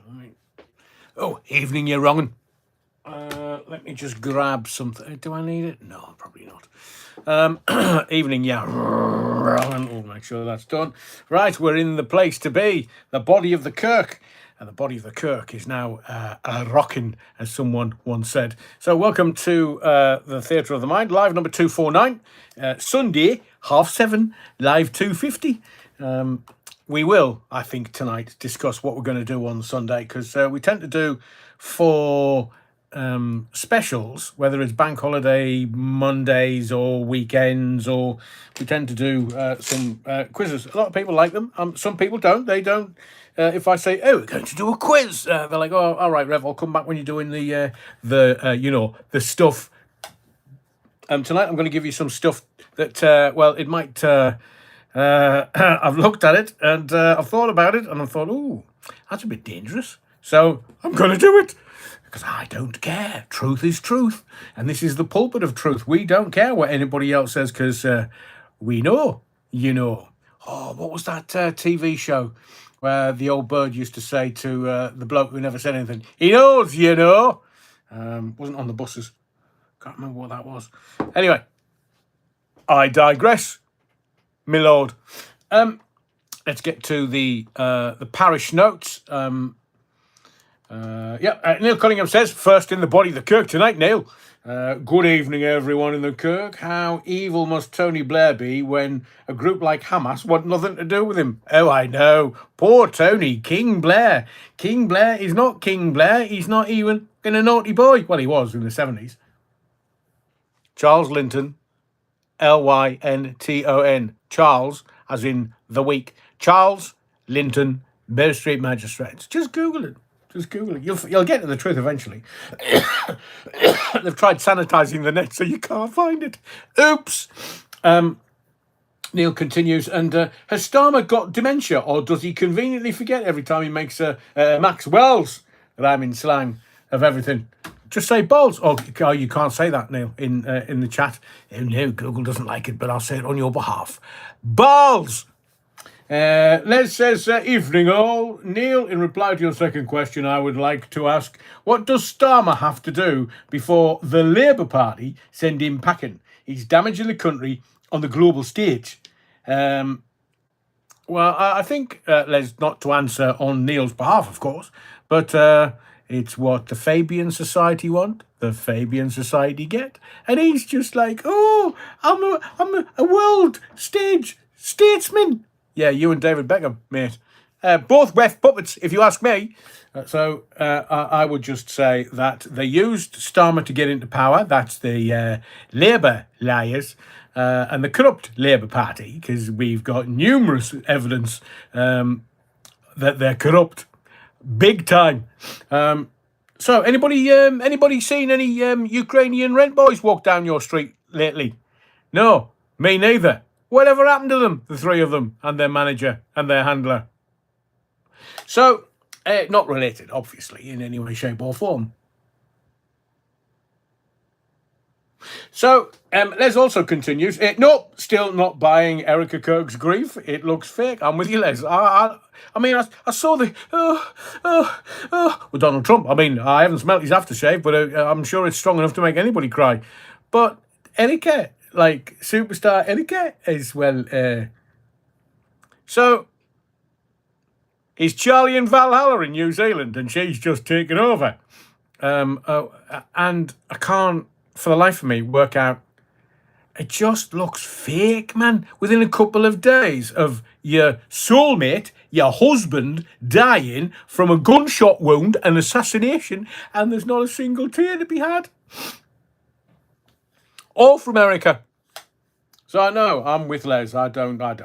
Right. Oh, evening, you're wrongin'. Let me just grab something. Do I need it? No, probably not. Evening, yeah. We'll make sure that's done. Right, we're in the place to be, the body of the Kirk. And the body of the Kirk is now rocking, as someone once said. So, welcome to the Theatre of the Mind, live number 249, Sunday, 7:30, live 250. We will, I think, tonight discuss what we're going to do on Sunday, because we tend to do for specials, whether it's bank holiday Mondays or weekends, or we tend to do some quizzes. A lot of people like them. Some people don't. They don't. If I say, "Oh, we're going to do a quiz," they're like, "Oh, all right, Rev, I'll come back when you're doing the stuff." Tonight, I'm going to give you some stuff that, it might. I've looked at it and I've thought about it, and I thought, "Ooh, that's a bit dangerous." So I'm going to do it. Because I don't care. Truth is truth. And this is the pulpit of truth. We don't care what anybody else says, because we know, you know. Oh, what was that TV show where the old bird used to say to the bloke who never said anything? He knows, you know. Wasn't on the buses. Can't remember what that was. Anyway, I digress, my lord. Let's get to the parish notes. Neil Cunningham says, first in the body of the Kirk tonight, Neil. Good evening, everyone in the Kirk. How evil must Tony Blair be when a group like Hamas want nothing to do with him? Oh, I know. Poor Tony. King Blair. King Blair is not King Blair. He's not even a naughty boy. Well, he was in the 70s. Charles Linton. Lynton. Charles, as in the week. Charles Linton, Bear Street Magistrates. Just Google it. Just Google it. You'll get to the truth eventually. They've tried sanitizing the net so you can't find it. Oops. Neil continues, and has Starmer got dementia, or does he conveniently forget every time he makes Max Wells rhyming slang of everything? Just say balls. Oh, you can't say that, Neil, in the chat. Oh, no, Google doesn't like it, but I'll say it on your behalf. Balls! Les says, evening all. Neil, in reply to your second question, I would like to ask, what does Starmer have to do before the Labour Party send him packing? He's damaging the country on the global stage. Well, I think, Les, not to answer on Neil's behalf, of course, but it's what the Fabian Society want, the Fabian Society get. And he's just like, oh, I'm a world stage statesman. Yeah, you and David Beckham, mate. Both weft puppets, if you ask me. So I would just say that they used Starmer to get into power. That's the Labour liars and the corrupt Labour Party, because we've got numerous evidence that they're corrupt. Big time. So anybody seen any Ukrainian rent boys walk down your street lately? No, me neither. Whatever happened to them, the three of them, and their manager and their handler? So, not related, obviously, in any way, shape or form. So, Les also continues, nope, still not buying Erica Kirk's grief. It looks fake. I'm with you, Les. I saw the, with Donald Trump. I mean, I haven't smelt his aftershave, but I'm sure it's strong enough to make anybody cry. But Erica, like superstar Erica, as well. So, is Charlie in Valhalla in New Zealand, and she's just taken over. And I can't, for the life of me, work out. It just looks fake, man. Within a couple of days of your soulmate, your husband, dying from a gunshot wound and assassination, and there's not a single tear to be had. All from America. So I know I'm with Les. I don't buy it.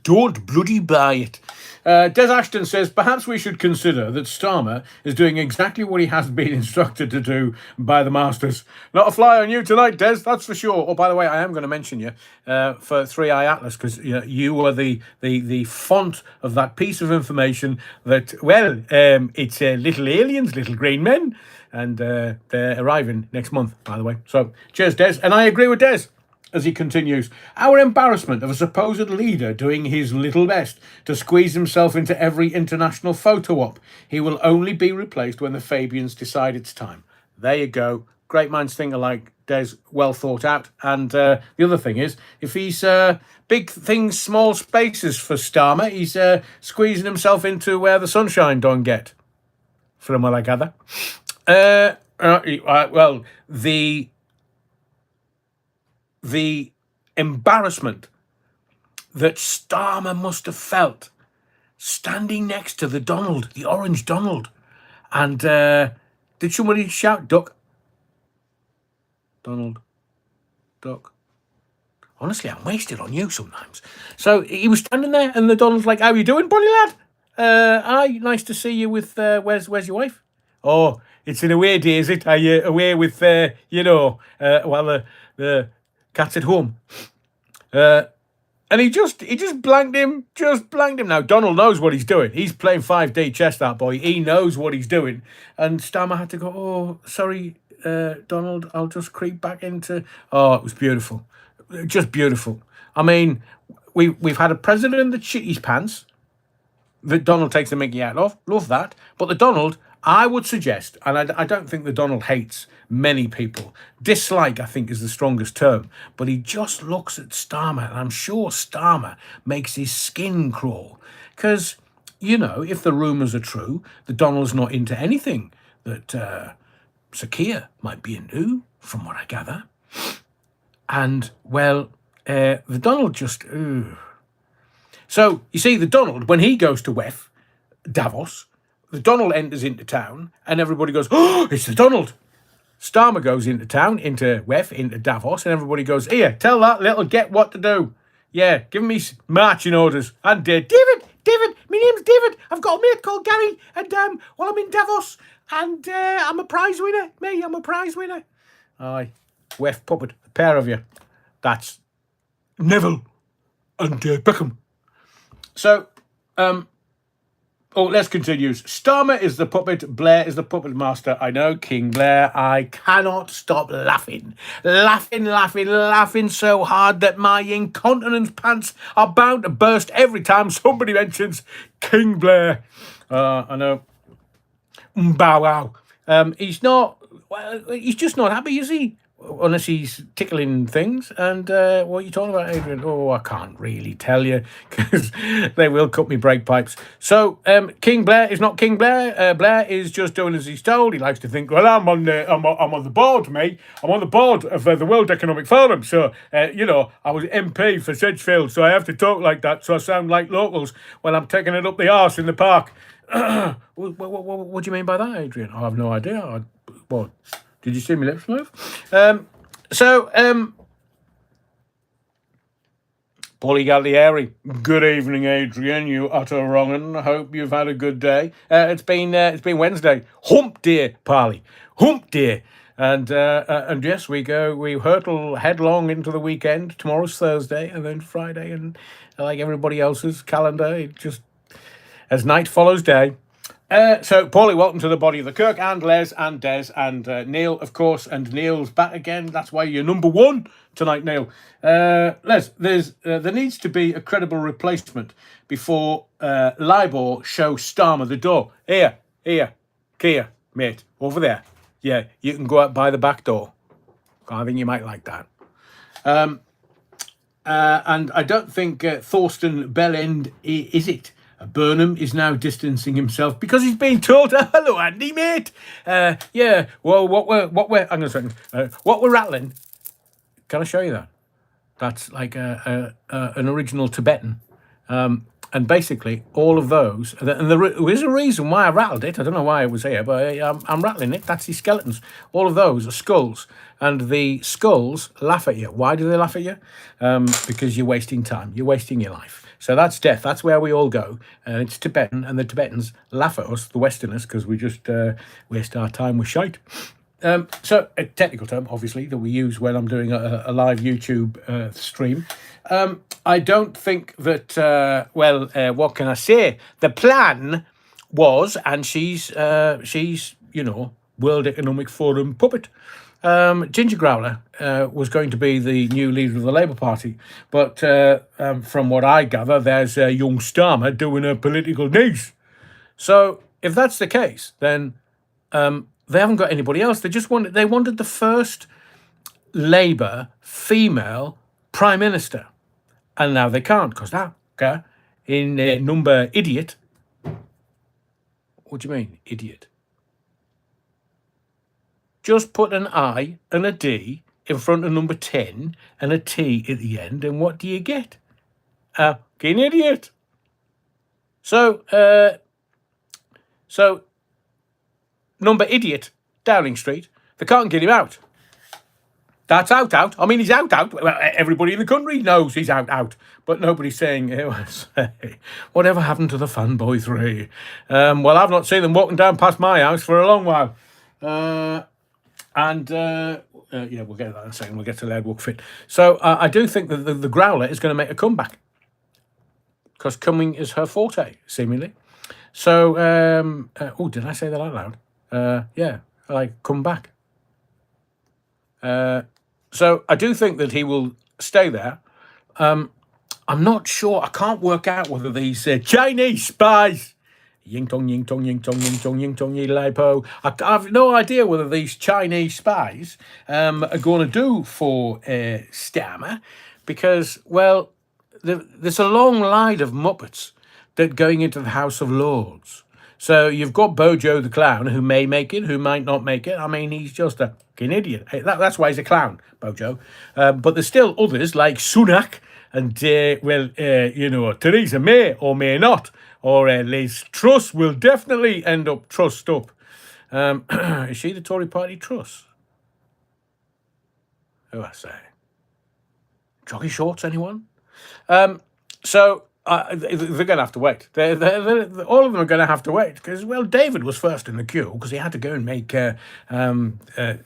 Don't bloody buy it. Des Ashton says, perhaps we should consider that Starmer is doing exactly what he has been instructed to do by the masters. Not a fly on you tonight, Des, that's for sure. Oh, by the way, I am going to mention you for 3i Atlas, because you were the font of that piece of information that, well, it's little aliens, little green men, and they're arriving next month, by the way. So, cheers, Des. And I agree with Des. as he continues, our embarrassment of a supposed leader doing his little best to squeeze himself into every international photo op. He will only be replaced when the Fabians decide it's time. There you go. Great minds think alike. Des, well thought out. And the other thing is, if he's big things, small spaces for Starmer, he's squeezing himself into where the sunshine don't get, from what I gather. Well, the embarrassment that Starmer must have felt standing next to the Donald, the orange Donald. And did somebody shout, duck? Donald, duck. Honestly, I'm wasted on you sometimes. So he was standing there, and the Donald's like, how you doing, buddy lad? Aye, nice to see you with, where's your wife? Oh, it's in a way, day, is it? Are you away with, while the cat's at home? And he just blanked him, Now, Donald knows what he's doing. He's playing 5D chess, that boy. He knows what he's doing. And Starmer had to go, oh, sorry, Donald, I'll just creep back into... Oh, it was beautiful. Just beautiful. I mean, we've had a president that shit his pants that Donald takes the mickey out of. Love that. But the Donald, I would suggest, and I don't think the Donald hates many people. Dislike, I think, is the strongest term. But he just looks at Starmer, and I'm sure Starmer makes his skin crawl. Because, if the rumours are true, the Donald's not into anything that Sakia might be into, from what I gather. And, well, the Donald just... So, you see, the Donald, when he goes to WEF, Davos, the Donald enters into town, and everybody goes, oh, it's the Donald. Starmer goes into town, into WEF, into Davos, and everybody goes, here, tell that little get what to do. Yeah, give me marching orders. And David, my name's David. I've got a mate called Gary, and well, I'm in Davos, and I'm a prize winner. I'm a prize winner. Aye, WEF puppet, the pair of you. That's Neville and Beckham. So, let's continue. Starmer is the puppet. Blair is the puppet master. I know, King Blair. I cannot stop laughing. Laughing so hard that my incontinence pants are bound to burst every time somebody mentions King Blair. I know. Bow wow. He's not... Well, he's just not happy, is he? Unless he's tickling things. And what are you talking about, Adrian? Oh, I can't really tell you, because they will cut me brake pipes. So, King Blair is not King Blair. Blair is just doing as he's told. He likes to think, well, I'm on the board, mate. I'm on the board of the World Economic Forum. So, I was MP for Sedgefield, so I have to talk like that, so I sound like locals when I'm taking it up the arse in the park. What do you mean by that, Adrian? I have no idea. What? Did you see my lips move? Paulie Gallieri. Good evening, Adrian. You utter wrong, and I hope you've had a good day. It's been Wednesday. Hump day, Paulie. Hump day. And yes, we hurtle headlong into the weekend. Tomorrow's Thursday, and then Friday, and like everybody else's calendar, it just as night follows day. So, Paulie, welcome to the Body of the Kirk, and Les, and Des, and Neil, of course, and Neil's back again. That's why you're number one tonight, Neil. Les, there needs to be a credible replacement before Libor shows Starmer the door. Here, Kia, mate, over there. Yeah, you can go out by the back door. I think you might like that. And I don't think Thorsten Bellend is it. Burnham is now distancing himself because he's being told, hello, Andy, mate. Yeah, well, what we're rattling. Can I show you that? That's like an original Tibetan. And basically, all of those, and there is a reason why I rattled it. I don't know why it was here, but I'm rattling it. That's the skeletons. All of those are skulls. And the skulls laugh at you. Why do they laugh at you? Because you're wasting time. You're wasting your life. So that's death. That's where we all go. It's Tibetan, and the Tibetans laugh at us, the Westerners, because we just waste our time with shite. So a technical term, obviously, that we use when I'm doing a live YouTube stream. I don't think that, what can I say? The plan was, and she's World Economic Forum puppet. Ginger Growler was going to be the new leader of the Labour Party, but from what I gather, there's a young Starmer doing a political niece. So if that's the case, then they haven't got anybody else. They wanted the first Labour female prime minister, and now they can't because that in number idiot. What do you mean, idiot? Just put an I and a D in front of number 10 and a T at the end, and what do you get? A fucking idiot. So number idiot, Downing Street, they can't get him out. That's out. I mean, he's out. Well, everybody in the country knows he's out. But nobody's saying, whatever happened to the Fanboy 3? Well, I've not seen them walking down past my house for a long while. We'll get to that in a second. We'll get to Laird Wookfit. So I do think that the Growler is going to make a comeback. Because coming is her forte, seemingly. So, did I say that out loud? Come back. So I do think that he will stay there. I'm not sure. I can't work out whether these Chinese spies, ying tong, ying tong, ying tong, ying tong, ying tong, ying lipo. I have no idea whether these Chinese spies are going to do for Starmer, because, well, there's a long line of Muppets that going into the House of Lords. So you've got Bojo the clown, who may make it, who might not make it. I mean, he's just a fucking idiot. That's why he's a clown, Bojo. But there's still others like Sunak and, Theresa May or may not. Or Liz Truss will definitely end up trussed up. Is she the Tory party Truss? Who I say? Jockey shorts, anyone? So they're going to have to wait. All of them are going to have to wait because, well, David was first in the queue because he had to go and make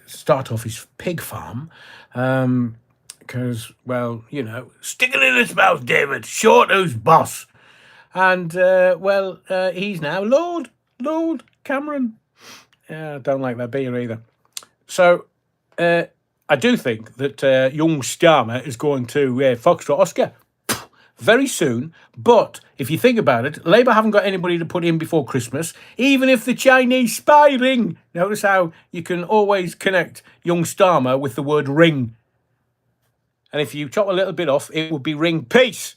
start off his pig farm. Because, well, stick it in his mouth, David. Short who's boss. And, he's now Lord Cameron. Yeah, I don't like that beer either. So, I do think that young Starmer is going to Foxtrot Oscar very soon. But if you think about it, Labour haven't got anybody to put in before Christmas, even if the Chinese spy ring. Notice how you can always connect young Starmer with the word ring. And if you chop a little bit off, it would be ring peace.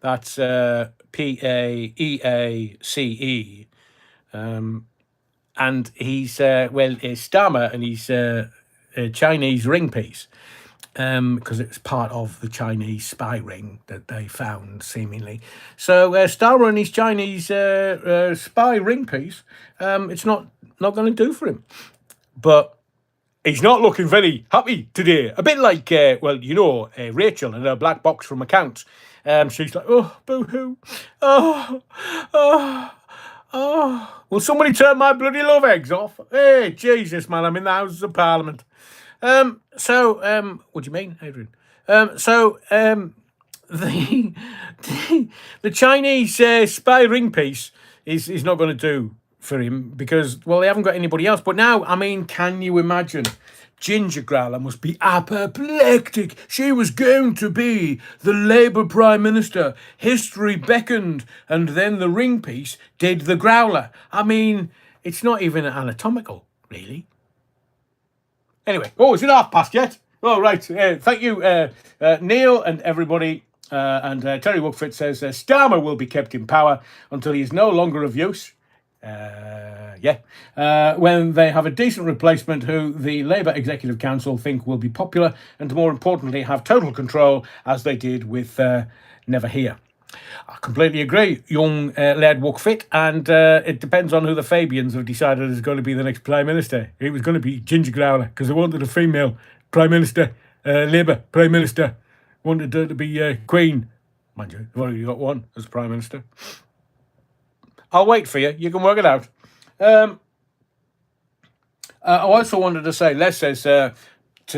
That's Paeace. And he's, Starmer, and he's a Chinese ring piece. Because it's part of the Chinese spy ring that they found, seemingly. So Starmer and his Chinese spy ring piece, it's not going to do for him. But he's not looking very happy today. A bit like, Rachel and her black box from accounts. She's like, oh, boo-hoo. Oh. Will somebody turn my bloody love eggs off? Hey, Jesus, man, I'm in the Houses of Parliament. What do you mean, Adrian? The Chinese spy ring piece is not going to do for him because, well, they haven't got anybody else. But now, I mean, can you imagine? Ginger Growler must be apoplectic. She was going to be the Labour Prime Minister. History beckoned, and then the ring piece did the Growler. I mean, it's not even anatomical, really. Anyway, is it past yet? Oh, right. Thank you, Neil and everybody. And Terry Wookfit says, Starmer will be kept in power until he is no longer of use. When they have a decent replacement who the Labour Executive Council think will be popular and, more importantly, have total control, as they did with Never Here. I completely agree, young Laird Wookfit, and it depends on who the Fabians have decided is going to be the next Prime Minister. It was going to be Ginger Growler, because they wanted a female Prime Minister, Labour Prime Minister, wanted her to be Queen. Mind you, they've already got one as Prime Minister. I'll wait for you. You can work it out. I also wanted to say, Les says to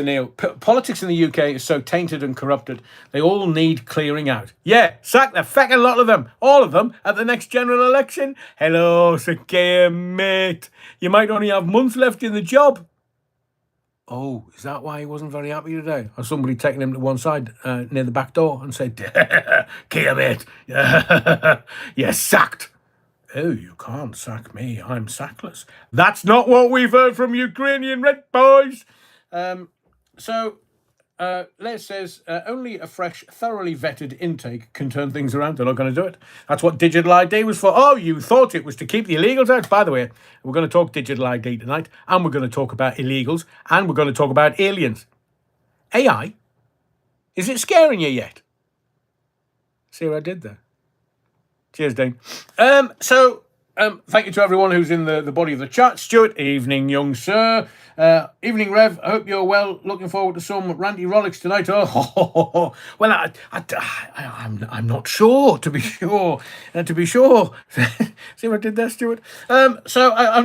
Neil, politics in the UK is so tainted and corrupted, they all need clearing out. Yeah, sack the feckin' lot of them, all of them, at the next general election. Hello, Sakea, mate. You might only have months left in the job. Oh, is that why he wasn't very happy today? Or somebody taking him to one side near the back door and said, "Kia, mate, you're sacked." Oh, you can't sack me. I'm sackless. That's not what we've heard from Ukrainian Red Boys. So Les says, only a fresh, thoroughly vetted intake can turn things around. They're not going to do it. That's what digital ID was for. Oh, you thought it was to keep the illegals out. By the way, we're going to talk digital ID tonight, and we're going to talk about illegals, and we're going to talk about aliens. AI? Is it scaring you yet? See what I did there? Cheers, Dean. Thank you to everyone who's in the body of the chat. Stuart, evening, young sir. Evening, Rev. I hope you're well. Looking forward to some ranty rollicks tonight. Oh, well, I'm not sure. To be sure, See what I did there, Stuart. I'm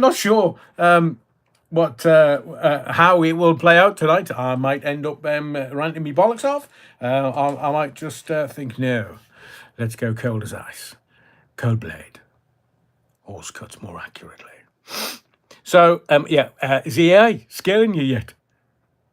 not sure what how it will play out tonight. I might end up ranting me bollocks off. I might just think, no, let's go cold as ice. Cold blade. Horse cuts more accurately. So, is the AI scaring you yet?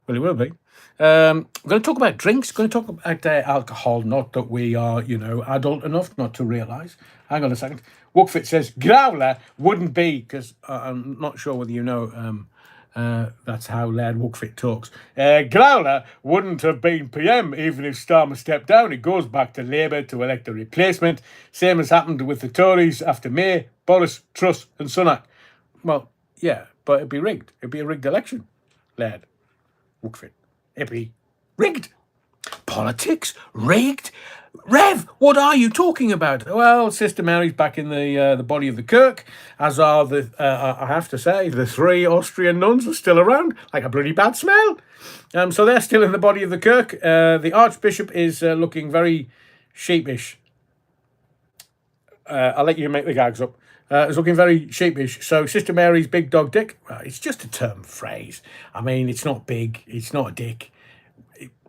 Well, it will be. I'm going to talk about drinks. Going to talk about alcohol. Not that we are, adult enough not to realise. Hang on a second. Wookfit says growler wouldn't be, because I'm not sure whether you know. That's how Laird Wookfit talks. Growler wouldn't have been PM even if Starmer stepped down. It goes back to Labour to elect a replacement. Same as happened with the Tories after May, Boris, Truss and Sunak. Well, yeah, but it'd be rigged. It'd be a rigged election, Laird Wookfit. It'd be rigged. Politics? Rigged? Rev, what are you talking about? Well, Sister Mary's back in the body of the Kirk, as are I have to say, the 3 Austrian nuns are still around, like a bloody bad smell. So they're still in the body of the Kirk. The Archbishop is looking very sheepish. I'll let you make the gags up. It's looking very sheepish. So Sister Mary's big dog dick, it's just a term phrase. I mean, it's not big, it's not a dick.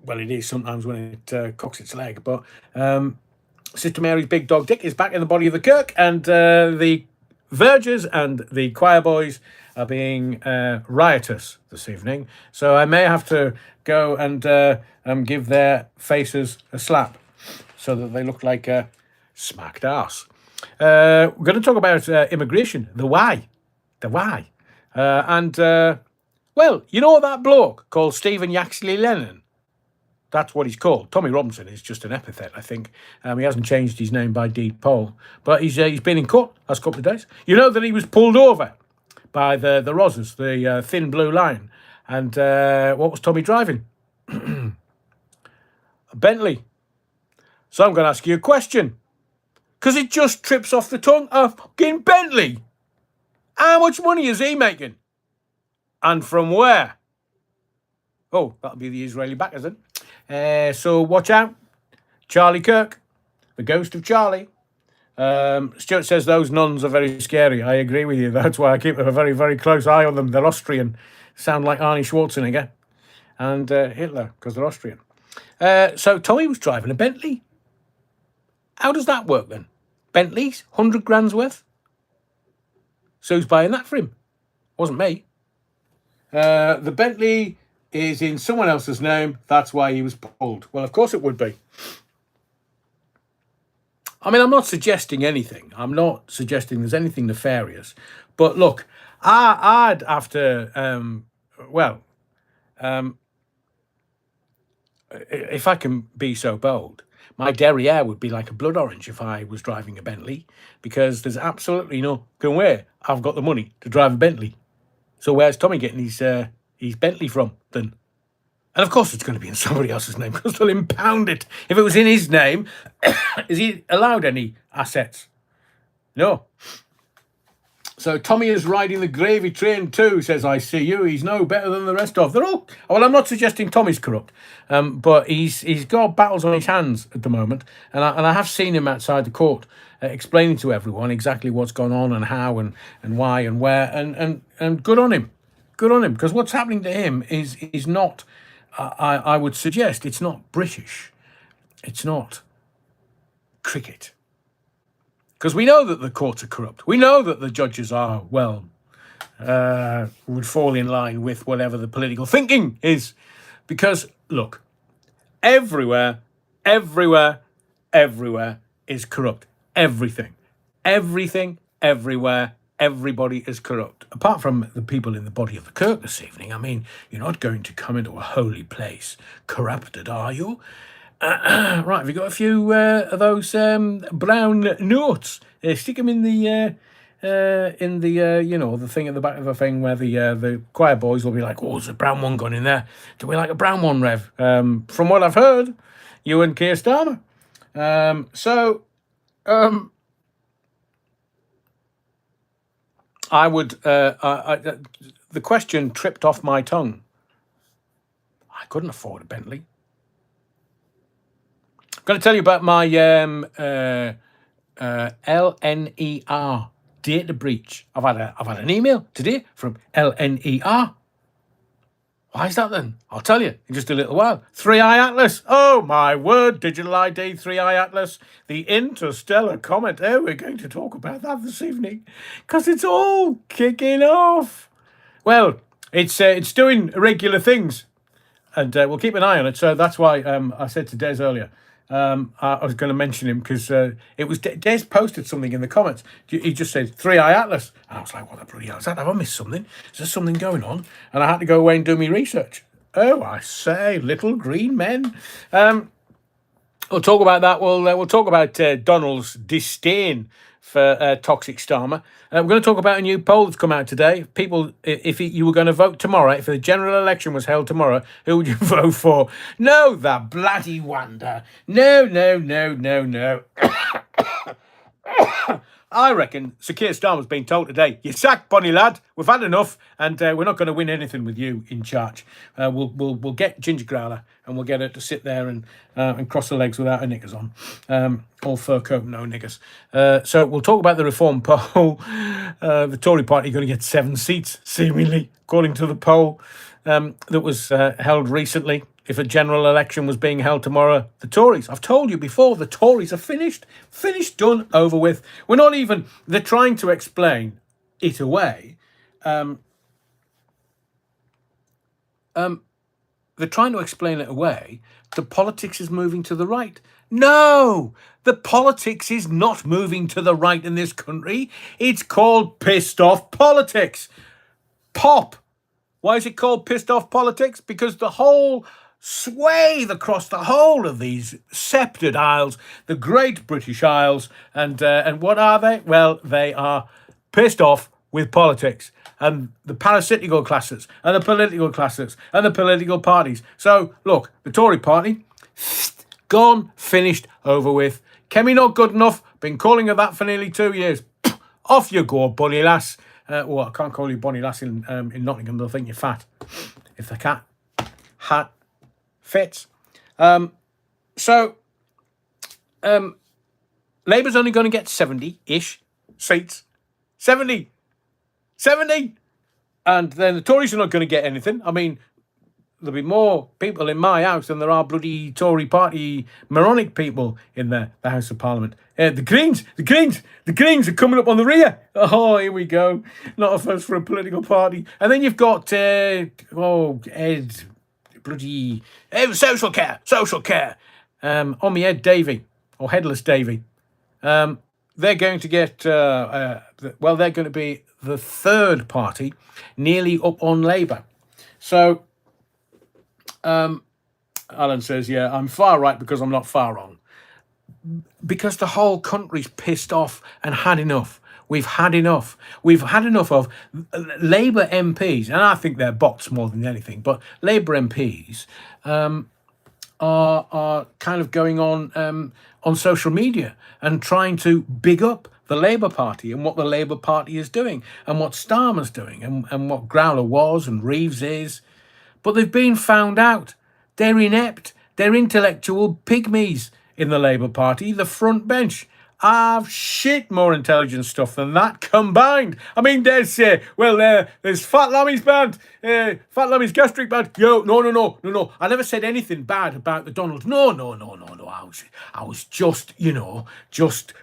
Well, it is sometimes when it cocks its leg, but Sister Mary's big dog dick is back in the body of the Kirk, and the vergers and the choir boys are being riotous this evening. So I may have to go and give their faces a slap so that they look like a smacked ass. We're going to talk about immigration, the why. Well, you know that bloke called Stephen Yaxley Lennon? That's what he's called. Tommy Robinson is just an epithet, I think. He hasn't changed his name by deed poll. But he's been in court last couple of days. You know that he was pulled over by the Rozzers, the thin blue line. And what was Tommy driving? A Bentley. So I'm going to ask you a question. Because it just trips off the tongue. A fucking Bentley. How much money is he making? And from where? Oh, that'll be the Israeli backers then. So watch out. Charlie Kirk, the ghost of Charlie. Stuart says those nuns are very scary. I agree with you. That's why I keep a very, very close eye on them. They're Austrian. Sound like Arnie Schwarzenegger and Hitler, because they're Austrian. So Tommy was driving a Bentley. How does that work then? Bentley's 100 grand's worth. So who's buying that for him? Wasn't me. The Bentley is in someone else's name. That's why he was pulled. Well, of course it would be. I mean, I'm not suggesting anything. I'm not suggesting there's anything nefarious. But look, I'd after, if I can be so bold, my derriere would be like a blood orange if I was driving a Bentley, because there's absolutely no going where I've got the money to drive a Bentley. So where's Tommy getting his Bentley from then? And of course it's going to be in somebody else's name because they'll impound it. If it was in his name, is he allowed any assets? No. So Tommy is riding the gravy train too, says I see you. He's no better than the rest of. They're all, well, I'm not suggesting Tommy's corrupt, but he's got battles on his hands at the moment. And I have seen him outside the court explaining to everyone exactly what's gone on and how and why and where. And good on him. Good on him. Because what's happening to him is not... I would suggest it's not British. It's not cricket. Because we know that the courts are corrupt. We know that the judges are, well, would fall in line with whatever the political thinking is. Because, look, everywhere, everywhere, everywhere is corrupt. Everything, everywhere, everybody is corrupt. Apart from the people in the body of the Kirk this evening. I mean, you're not going to come into a holy place corrupted, are you? Right, have you got a few of those brown notes? Stick them in the the thing at the back of the thing where the choir boys will be like, oh, there's a brown one gone in there. Do we like a brown one, Rev? From what I've heard, you and Keir Starmer. I would, the question tripped off my tongue. I couldn't afford a Bentley. I'm going to tell you about my LNER data breach. I've had an email today from LNER. Why is that then? I'll tell you in just a little while. 3i Atlas. Oh my word. Digital ID, 3i Atlas. The interstellar comet. Oh, we're going to talk about that this evening because it's all kicking off. Well, it's doing irregular things, and we'll keep an eye on it. So that's why I said to Des earlier, I was going to mention him because it was Des posted something in the comments. He just said 3i Atlas, and I was like, what the bloody hell is that? Have I missed something? Is there something going on? And I had to go away and do my research. Oh, I say, little green men. We'll talk about that. We'll talk about Donald's disdain for toxic Starmer. We're going to talk about a new poll that's come out today. People, if you were going to vote tomorrow, if the general election was held tomorrow, who would you vote for? No, the bloody wonder. No. I reckon Sir Keir Starmer's been told today, you're sacked, Bonnie lad. We've had enough, and we're not going to win anything with you in charge. We'll get Ginger Growler, and we'll get her to sit there and cross her legs without her knickers on. All fur coat, no knickers. So we'll talk about the reform poll. The Tory party are going to get 7 seats, seemingly, according to the poll that was held recently. If a general election was being held tomorrow, the Tories, I've told you before, the Tories are finished, done, over with. We're not even, they're trying to explain it away. They're trying to explain it away. The politics is moving to the right. No, the politics is not moving to the right in this country. It's called pissed off politics. Pop. Why is it called pissed off politics? Because the whole swathe across the whole of these sceptred isles, the great British Isles, and what are they? Well, they are pissed off with politics and the parasitical classes and the political classes and the political parties. So, look, the Tory party, gone, finished, over with. Kemi not good enough, been calling her that for nearly 2 years. Off you go, Bonnie lass. Well, I can't call you Bonnie lass in Nottingham, they'll think you're fat. If the cat hat fits. Labour's only going to get 70-ish seats. 70! And then the Tories are not going to get anything. I mean, there'll be more people in my house than there are bloody Tory party moronic people in the House of Parliament. The Greens are coming up on the rear. Oh, here we go. Not a first for a political party. And then you've got, Ed, bloody, social care. On me Ed Davey, or Headless Davey. They're going to get, they're going to be the third party nearly up on Labour. So, Alan says, yeah, I'm far right because I'm not far wrong. Because the whole country's pissed off and had enough. We've had enough. We've had enough of Labour MPs, and I think they're bots more than anything, but Labour MPs are kind of going on social media and trying to big up the Labour Party and what the Labour Party is doing and what Starmer's doing and what Growler was and Reeves is. But they've been found out. They're inept. They're intellectual pygmies in the Labour Party, the front bench. I've shit more intelligent stuff than that combined. I mean, there's Fat Lammy's band, Fat Lammy's gastric band. Yo, no. I never said anything bad about the Donald. No. I was just,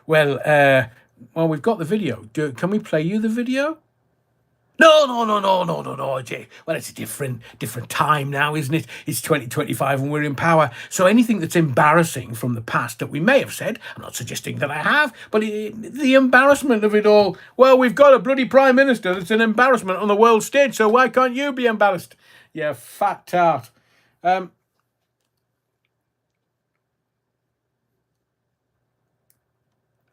well, we've got the video. Can we play you the video? No, Jay. Well, it's a different time now, isn't it? It's 2025 and we're in power. So anything that's embarrassing from the past that we may have said, I'm not suggesting that I have, but the embarrassment of it all. Well, we've got a bloody prime minister that's an embarrassment on the world stage, so why can't you be embarrassed? You fat tart.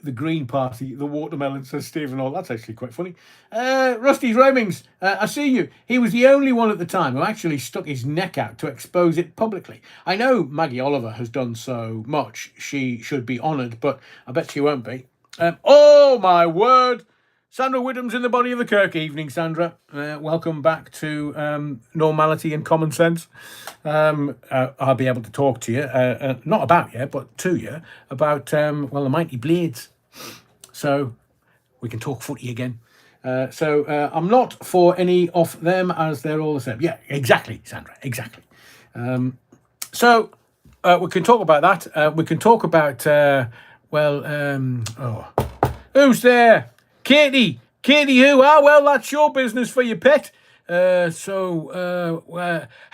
The Green Party, the watermelon, says Stephen Hall. That's actually quite funny. Rusty's Roamings, I see you. He was the only one at the time who actually stuck his neck out to expose it publicly. I know Maggie Oliver has done so much. She should be honoured, but I bet she won't be. Oh, my word. Sandra Whittam's in the body of the Kirk. Evening, Sandra. Welcome back to normality and common sense. I'll be able to talk to you, not about you, but to you, about, the Mighty Blades. So we can talk footy again. I'm not for any of them as they're all the same. Yeah, exactly, Sandra, exactly. We can talk about that. We can talk about, who's there? Katie who? Ah, well, that's your business for your pet. How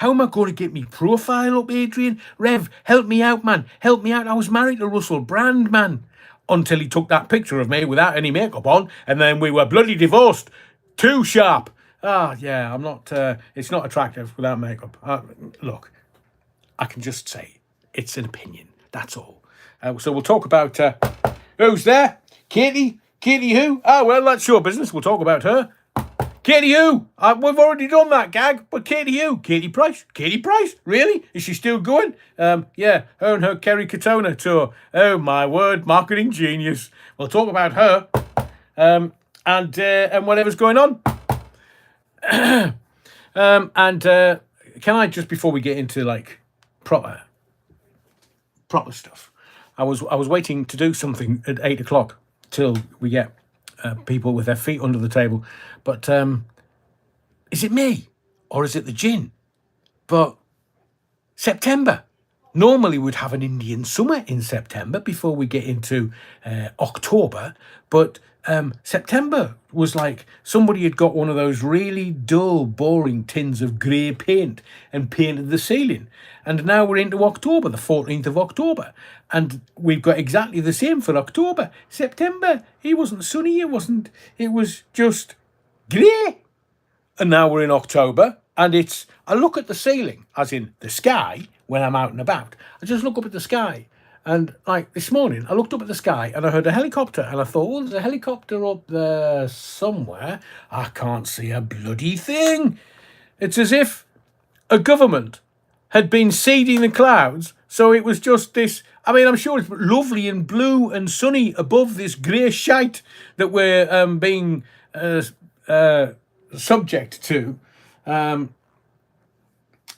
am I going to get me profile up, Adrian? Rev, help me out, man. Help me out. I was married to Russell Brand, man. Until he took that picture of me without any makeup on, and then we were bloody divorced. Too sharp. Yeah, I'm not, it's not attractive without makeup. Look, I can just say it's an opinion. That's all. So we'll talk about, who's there? Katie who? Oh, well, that's your business. We'll talk about her. Katie who? We've already done that gag, but Katie who? Katie Price? Really? Is she still going? Yeah, her and her Kerry Katona tour. Oh, my word, marketing genius. We'll talk about her and whatever's going on. Can I, just before we get into, like, proper stuff, I was waiting to do something at 8 o'clock till we get people with their feet under the table. But is it me or is it the gin? But September. Normally we'd have an Indian summer in September before we get into October. But September was like somebody had got one of those really dull, boring tins of grey paint and painted the ceiling. And now we're into October, the 14th of October. And we've got exactly the same for October. September, it wasn't sunny, it was just grey. And now we're in October, and I look at the ceiling, as in the sky, when I'm out and about. I just look up at the sky. And like this morning, I looked up at the sky and I heard a helicopter. And I thought, oh, there's a helicopter up there somewhere. I can't see a bloody thing. It's as if a government had been seeding the clouds. So it was just this, I mean, I'm sure it's lovely and blue and sunny above this grey shite that we're being subject to.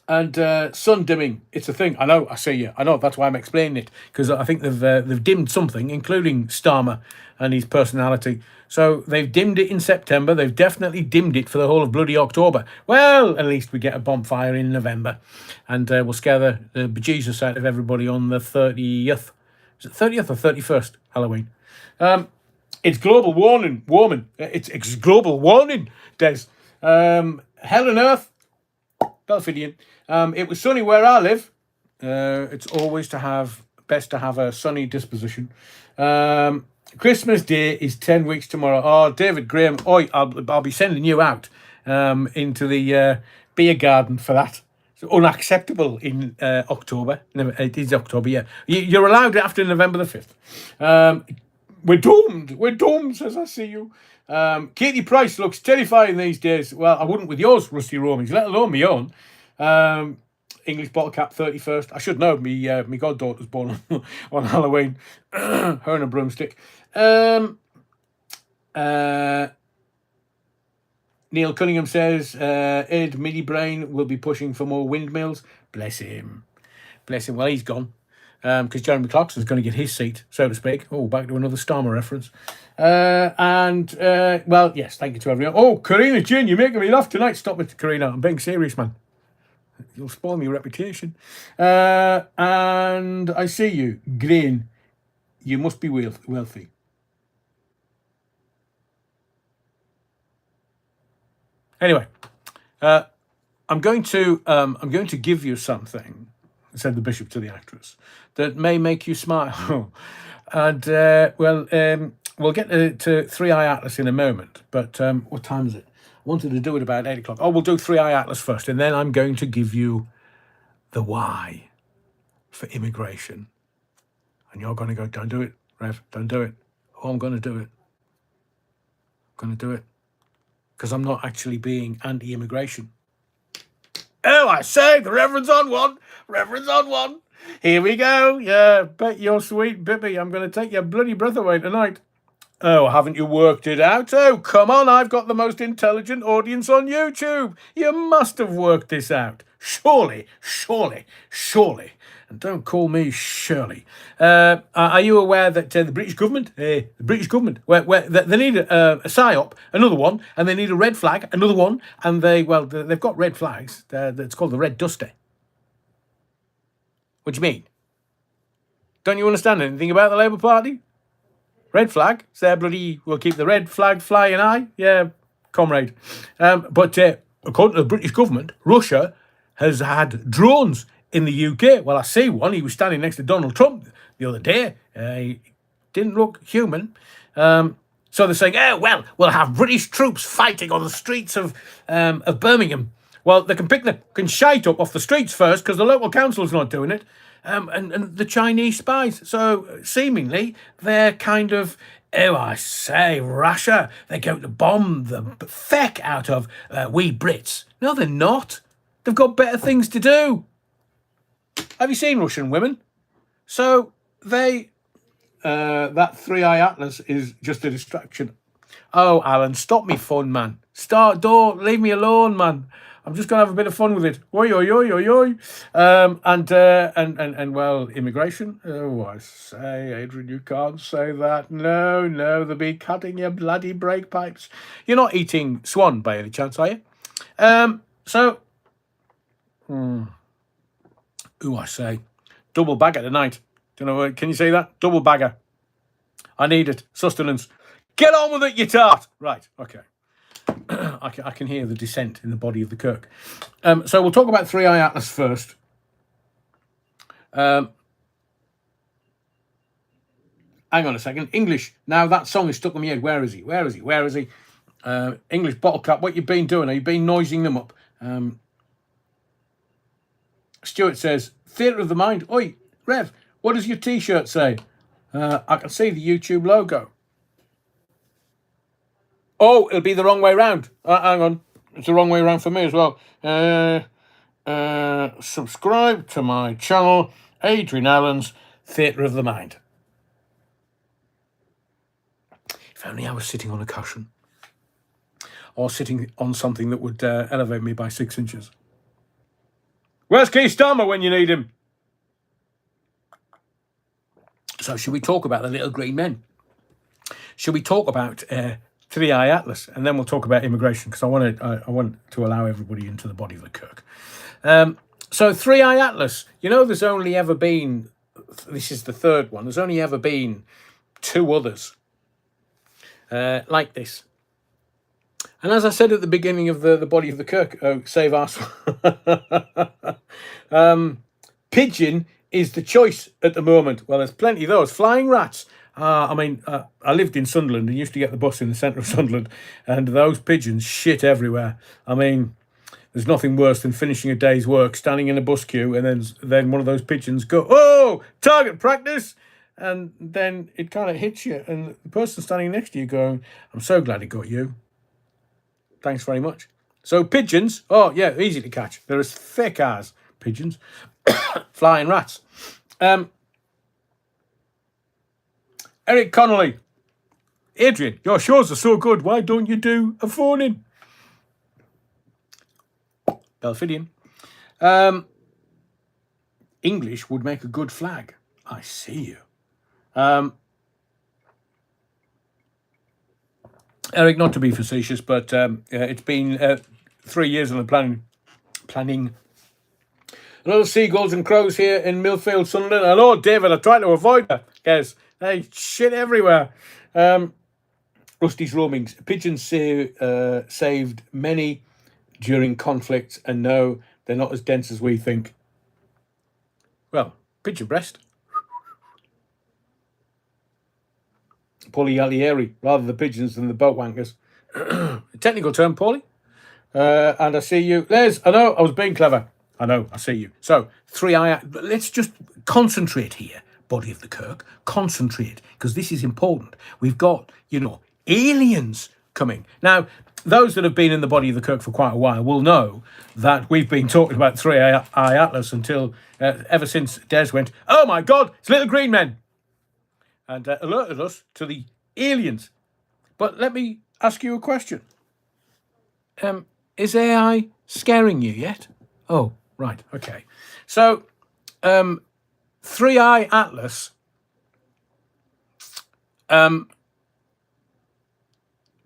Sun dimming, it's a thing. I know, I see you. I know, that's why I'm explaining it, because I think they've dimmed something, including Starmer and his personality. So they've dimmed it in September. They've definitely dimmed it for the whole of bloody October. Well, at least we get a bonfire in November, and we'll scare the bejesus out of everybody on the 30th. Is it 30th or 31st Halloween? It's global warming. It's global warming, Des. Hell on Earth. Belfidian. It was sunny where I live. It's always best to have a sunny disposition. Christmas Day is 10 weeks tomorrow. Oh, David Graham, I'll be sending you out into the beer garden for that. It's unacceptable in October. It is October, yeah. You're allowed after November the 5th. We're doomed, says I see you. Katie Price looks terrifying these days. Well, I wouldn't with yours, Rusty Roamings, let alone my own. English bottle cap 31st. I should know, my goddaughter's born on Halloween. Her and a broomstick. Neil Cunningham says, Ed Midi Brain will be pushing for more windmills. Bless him. Well, he's gone. Because Jeremy Clarkson's going to get his seat, so to speak. Oh, back to another Starmer reference. Yes, thank you to everyone. Oh, Karina Jane, you're making me laugh tonight. Stop it, Karina. I'm being serious, man. You'll spoil my reputation. And I see you. Grain, you must be wealthy. Anyway, I'm going to give you something, said the bishop to the actress, that may make you smile. And we'll get to Three Eye Atlas in a moment. But what time is it? I wanted to do it about 8 o'clock. Oh, we'll do Three Eye Atlas first, and then I'm going to give you the why for immigration. And you're going to go, don't do it, Rev, don't do it. Oh, I'm going to do it. I'm going to do it. Because I'm not actually being anti-immigration. Oh, I say, the Reverend's on one. Reverend's on one. Here we go. Yeah, bet your sweet Bippy I'm going to take your bloody breath away tonight. Oh, haven't you worked it out? Oh, come on, I've got the most intelligent audience on YouTube. You must have worked this out. Surely, surely, surely. And don't call me Shirley. Are you aware that the British government, they need a PSYOP, another one, and they need a red flag, another one, and they've got red flags. It's called the Red Duster. What do you mean? Don't you understand anything about the Labour Party? Red flag, so we'll keep the red flag flying high. Yeah, comrade. But according to the British government, Russia has had drones in the UK. Well, I see one. He was standing next to Donald Trump the other day. He didn't look human. So they're saying, oh, well, we'll have British troops fighting on the streets of Birmingham. Well, they can shite up off the streets first because the local council's not doing it. And the Chinese spies. So seemingly they're kind of, oh, I say, Russia, they're going to bomb the feck out of we Brits. No, they're not. They've got better things to do. Have you seen Russian women? So that Three Eye Atlas is just a distraction. Oh, Alan, stop me fun, man. Don't leave me alone, man. I'm just going to have a bit of fun with it. Oi, oi, oi, oi, oi. And well, immigration. Oh, I say, Adrian, you can't say that. No, they'll be cutting your bloody brake pipes. You're not eating swan by any chance, are you? I say, double bagger tonight. Do you know what? Can you say that? Double bagger. I need it. Sustenance. Get on with it, you tart. Right, okay. I can hear the descent in the body of the Kirk. So we'll talk about Three Eye Atlas first. Hang on a second. English. Now that song is stuck in my head. Where is he? English bottle cap. What you been doing? Have you been noising them up? Stuart says, Theatre of the Mind. Oi, Rev, what does your T-shirt say? I can see the YouTube logo. Oh, it'll be the wrong way round. Hang on. It's the wrong way round for me as well. Subscribe to my channel, Adrian Allen's Theatre of the Mind. If only I was sitting on a cushion. Or sitting on something that would elevate me by 6 inches. Where's Keith Starmer when you need him? So should we talk about the little green men? Should we talk about Three Eye Atlas, and then we'll talk about immigration because I want to allow everybody into the body of the Kirk. So Three Eye Atlas, there's only ever been, this is the third one, there's only ever been 2 others like this. And as I said at the beginning of the body of the Kirk, save us. Pigeon is the choice at the moment. Well, there's plenty of those. Flying rats. I lived in Sunderland and used to get the bus in the centre of Sunderland, and those pigeons shit everywhere. I mean, there's nothing worse than finishing a day's work, standing in a bus queue, and then one of those pigeons go, oh, target practice, and then it kind of hits you, and the person standing next to you going, I'm so glad it got you. Thanks very much. So pigeons, oh yeah, easy to catch. They're as thick as pigeons. Flying rats. Eric Connolly. Adrian, your shows are so good. Why don't you do a phone-in? Belfidian. English would make a good flag. I see you. Eric, not to be facetious, but it's been 3 years on the planning. A lot of seagulls and crows here in Millfield, Sunderland. I know, David, I tried to avoid that. Guys, they shit everywhere. Right, Rusty's roamings. Pigeons saved many during conflicts, and no, they're not as dense as we think. Well, pigeon breast. Paulie Alieri, rather the pigeons than the boat wankers. Technical term, Paulie. And I see you. Les, I know, I was being clever. I know, I see you. So, 3i, let's just concentrate here, body of the Kirk. Concentrate, because this is important. We've got, aliens coming. Now, those that have been in the body of the Kirk for quite a while will know that we've been talking about 3i Atlas until, ever since Des went, oh my God, it's little green men. And alerted us to the aliens. But let me ask you a question. Is AI scaring you yet? Oh, right, okay. So, 3i Atlas,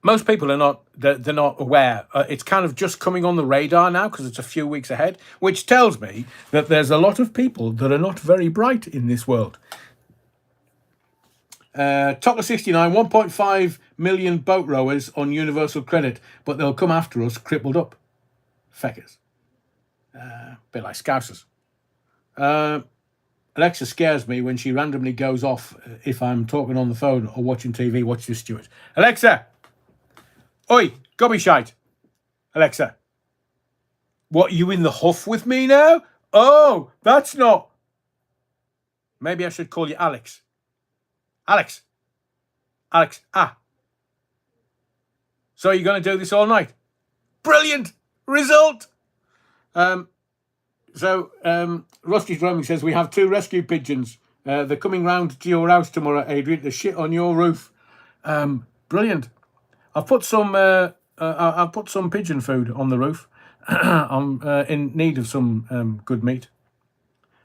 most people are not, they're not aware. It's kind of just coming on the radar now because it's a few weeks ahead, which tells me that there's a lot of people that are not very bright in this world. Top of 69, 1.5 million boat rowers on universal credit, but they'll come after us crippled up. Feckers. Bit like Scousers. Alexa scares me when she randomly goes off if I'm talking on the phone or watching TV. Watch this, Stuart. Alexa! Oi, gobby shite. Alexa. What, you in the huff with me now? Oh, that's not... Maybe I should call you Alex. Alex. So you're going to do this all night? Brilliant result. Rusty's roaming says we have 2 rescue pigeons. They're coming round to your house tomorrow, Adrian, to shit on your roof. Brilliant. I've put some pigeon food on the roof. I'm in need of some good meat.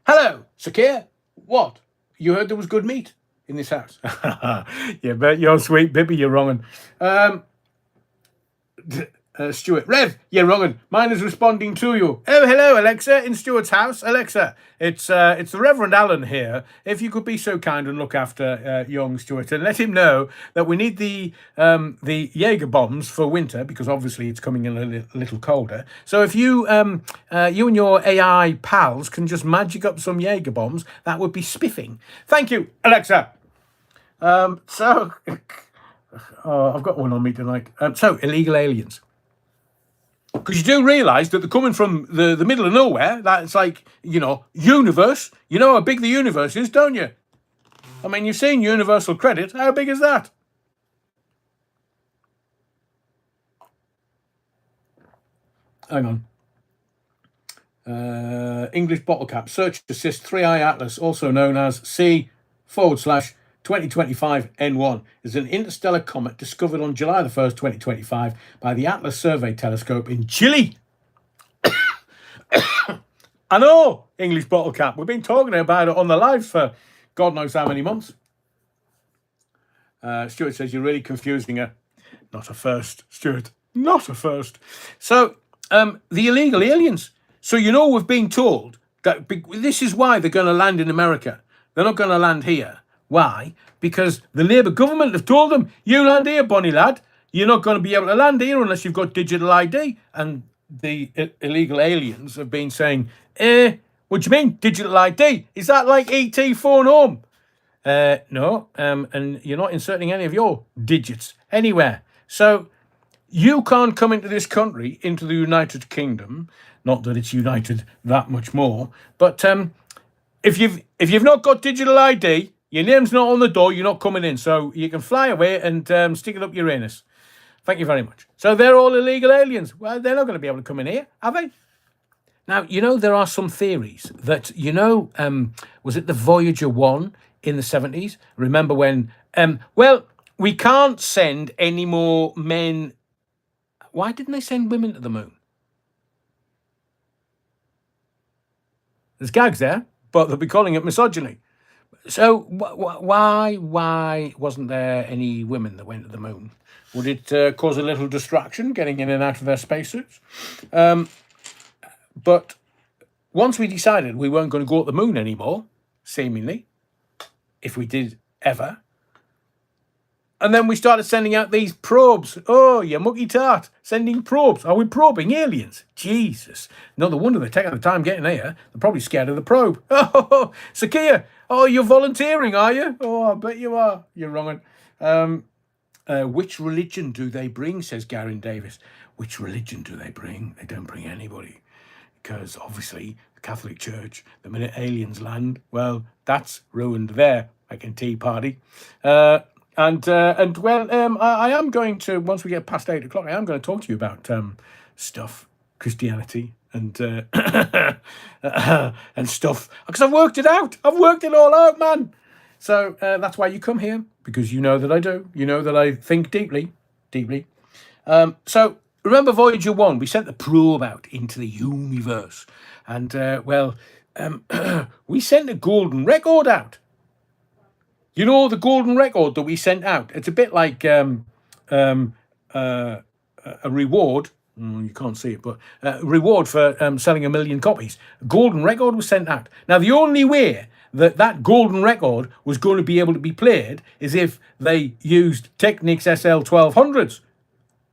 Hello, Sakir. What? You heard there was good meat in this house? Yeah, bet you're sweet, Bibby, you're wrong. Stuart, Rev, you're wrong. Mine is responding to you. Oh, hello, Alexa, in Stuart's house. Alexa, it's the Reverend Alan here. If you could be so kind and look after young Stuart and let him know that we need the Jaeger bombs for winter, because obviously it's coming in a little colder. So if you you and your AI pals can just magic up some Jaeger bombs, that would be spiffing. Thank you, Alexa. I've got one on me tonight. So illegal aliens. Because you do realise that they're coming from the middle of nowhere. That's like, universe. You know how big the universe is, don't you? I mean, you've seen universal credit. How big is that? Hang on. English bottle cap. Search assist 3i Atlas, also known as C/2025 N1, is an interstellar comet discovered on July the 1st, 2025 by the Atlas Survey Telescope in Chile. I know, English bottle cap. We've been talking about it on the live for God knows how many months. Stuart says, you're really confusing her. Not a first, Stuart. Not a first. So, the illegal aliens. So, we've been told that this is why they're going to land in America. They're not going to land here. Why? Because the Labour government have told them, you land here, Bonnie lad. You're not going to be able to land here unless you've got digital ID. And the illegal aliens have been saying, what do you mean, digital ID? Is that like ET phone home? No, and you're not inserting any of your digits anywhere. So you can't come into this country, into the United Kingdom. Not that it's united that much more. But if you've not got digital ID, your name's not on the door, you're not coming in. So you can fly away and stick it up your anus. Thank you very much. So they're all illegal aliens. Well, they're not going to be able to come in here, are they? Now, there are some theories that, was it the Voyager 1 in the 70s? Remember when, we can't send any more men. Why didn't they send women to the moon? There's gags there, but they'll be calling it misogyny. So why wasn't there any women that went to the moon? Would it cause a little distraction getting in and out of their spacesuits? But once we decided we weren't going to go to the moon anymore, seemingly, if we did ever, And then we started sending out these probes. Oh, you mucky tart. Sending probes. Are we probing aliens? Jesus. No wonder they're taking the time getting here. They're probably scared of the probe. Oh, Sakia. Oh, you're volunteering, are you? Oh, I bet you are. You're wrong. Which religion do they bring, says Garen Davis. Which religion do they bring? They don't bring anybody. Because obviously the Catholic Church, the minute aliens land, well, that's ruined their fucking tea party. I am going to, once we get past 8 o'clock, I am going to talk to you about stuff, Christianity, and and stuff, because I've worked it out. I've worked it all out, man. So that's why you come here, because you know that I do. You know that I think deeply. So remember Voyager 1, we sent the probe out into the universe. And, we sent a golden record out. You know, the golden record that we sent out. It's a bit like a reward. You can't see it, but a reward for selling 1 million copies. A golden record was sent out. Now, the only way that golden record was going to be able to be played is if they used Technics SL 1200s.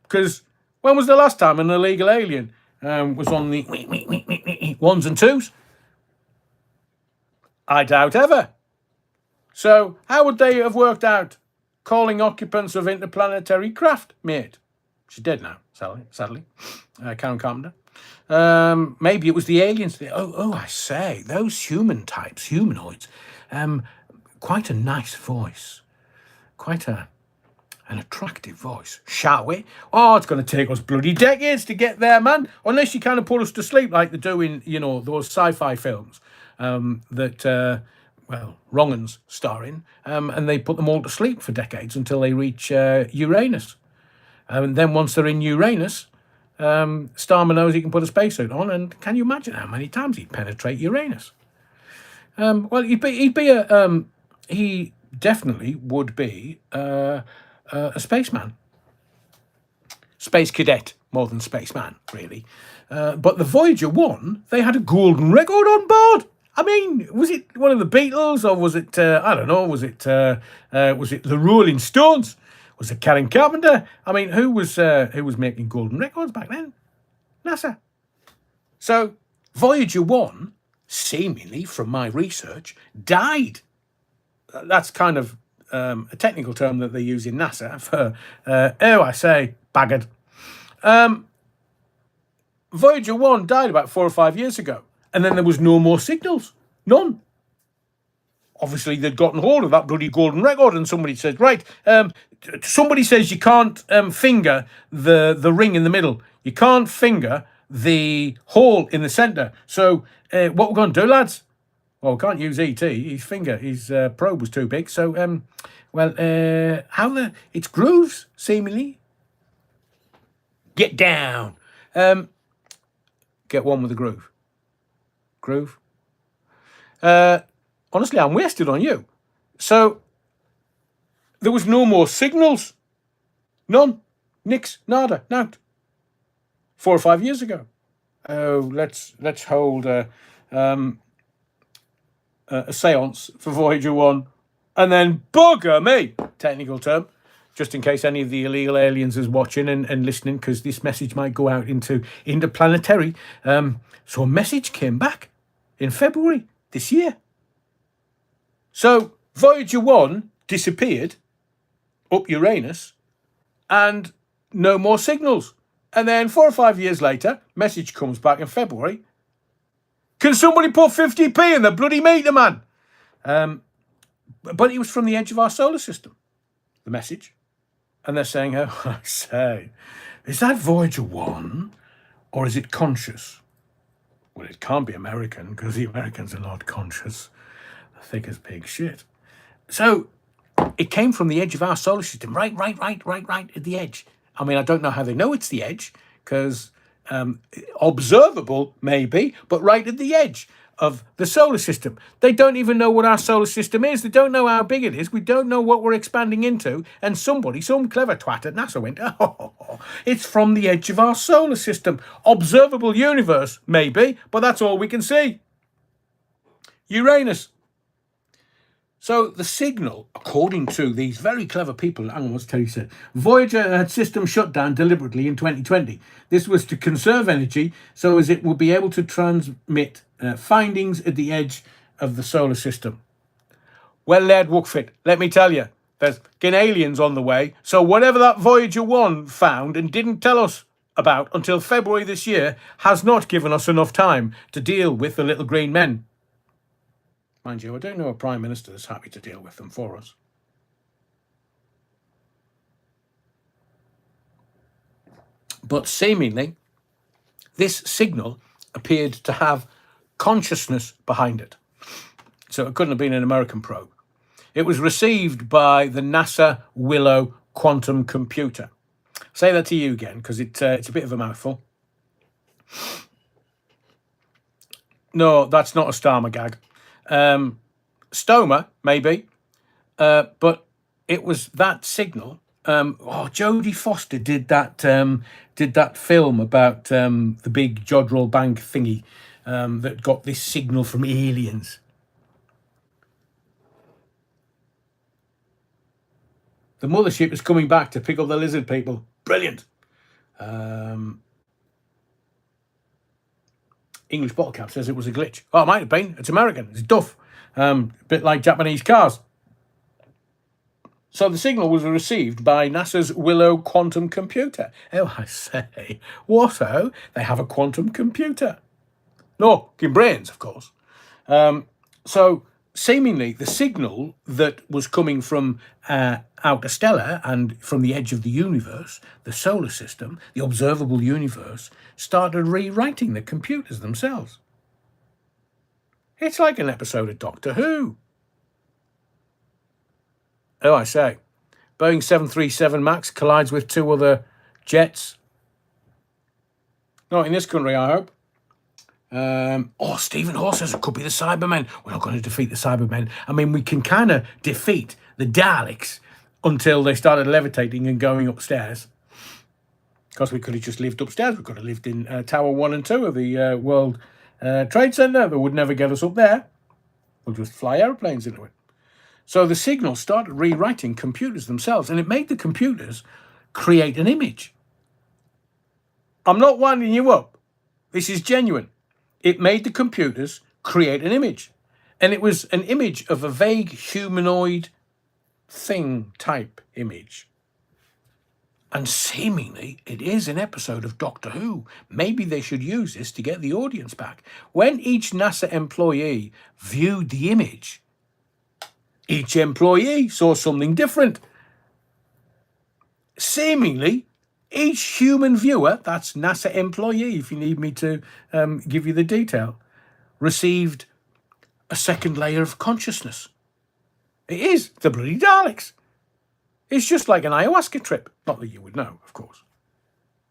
Because when was the last time an illegal alien was on the ones and twos? I doubt ever. So how would they have worked out calling occupants of interplanetary craft, mate? She's dead now, sadly. Karen Carpenter. Maybe it was the aliens. I say, those human types, humanoids, quite a nice voice. Quite an attractive voice, shall we? Oh, it's going to take us bloody decades to get there, man. Unless you kind of put us to sleep like they do in, those sci-fi films wrong uns star in, and they put them all to sleep for decades until they reach Uranus. And then once they're in Uranus, Starmer knows he can put a spacesuit on, and can you imagine how many times he'd penetrate Uranus? He definitely would be a spaceman. Space cadet, more than spaceman, really. But the Voyager 1, they had a golden record on board. I mean, was it one of the Beatles, or was it, I don't know, was it the Rolling Stones? Was it Karen Carpenter? I mean, who was making golden records back then? NASA. So, Voyager 1, seemingly, from my research, died. That's kind of a technical term that they use in NASA for, bagged. Voyager 1 died about 4 or 5 years ago. And then there was no more signals. None. Obviously, they'd gotten hold of that bloody golden record, and somebody said, right, somebody says you can't finger the ring in the middle. You can't finger the hole in the centre. So what we're going to do, lads? Well, we can't use ET. His probe was too big. So, it's grooves, seemingly. Get down. Get one with the groove. Honestly, I'm wasted on you. So, there was no more signals. None. Nix. Nada. Nout. 4 or 5 years ago. Oh, let's hold a seance for Voyager 1. And then bugger me, technical term, just in case any of the illegal aliens is watching and listening, because this message might go out into interplanetary. So a message came back in February this year. So Voyager 1 disappeared up Uranus and no more signals. And then 4 or 5 years later, message comes back in February. Can somebody put 50p in the bloody meter, man? But it was from the edge of our solar system, the message. And they're saying, oh, I say, is that Voyager 1 or is it conscious? Well, it can't be American because the Americans are not conscious. They're thick as pig shit. So it came from the edge of our solar system, right at the edge. I mean, I don't know how they know it's the edge because observable maybe, but right at the edge of the solar system. They don't even know what our solar system is. They don't know how big it is. We don't know what we're expanding into. And some clever twat at NASA went, oh, it's from the edge of our solar system. Observable universe, maybe, but that's all we can see. Uranus. So the signal, according to these very clever people, hang on, what's Terry said? Voyager had system shut down deliberately in 2020. This was to conserve energy so as it would be able to transmit findings at the edge of the solar system. Well, Laird Wookfit, let me tell you, there's aliens on the way. So whatever that Voyager 1 found and didn't tell us about until February this year has not given us enough time to deal with the little green men. Mind you, I don't know a Prime Minister that's happy to deal with them for us. But seemingly, this signal appeared to have consciousness behind it. So it couldn't have been an American probe. It was received by the NASA Willow quantum computer. Say that to you again, because it's a bit of a mouthful. No, that's not a Starmer gag. Stoma, maybe. But it was that signal. Jodie Foster did that film about the big Jodrell Bank thingy that got this signal from aliens. The mothership is coming back to pick up the lizard people. Brilliant. English bottle cap says it was a glitch. Oh, it might have been. It's American. It's Duff. A bit like Japanese cars. So the signal was received by NASA's Willow quantum computer. Oh, I say. What, oh? They have a quantum computer. No, in brains, of course. So seemingly the signal that was coming from outer stellar and from the edge of the universe, the solar system, the observable universe, started rewriting the computers themselves. It's like an episode of Doctor Who. Oh, I say. Boeing 737 MAX collides with 2 other jets. Not in this country, I hope. Stephen Hall says it could be the Cybermen. We're not going to defeat the Cybermen. I mean, we can kind of defeat the Daleks until they started levitating and going upstairs. Because we could have just lived upstairs. We could have lived in Tower 1 and 2 of the World Trade Center. They would never get us up there. We'll just fly airplanes into it. So the signal started rewriting computers themselves, and it made the computers create an image. I'm not winding you up. This is genuine. It made the computers create an image. And it was an image of a vague humanoid thing type image. And seemingly it is an episode of Doctor Who. Maybe they should use this to get the audience back. When each NASA employee viewed the image, each employee saw something different. Seemingly, each human viewer, that's NASA employee, if you need me to give you the detail, received a second layer of consciousness. It is the bloody Daleks. It's just like an ayahuasca trip. Not that you would know, of course.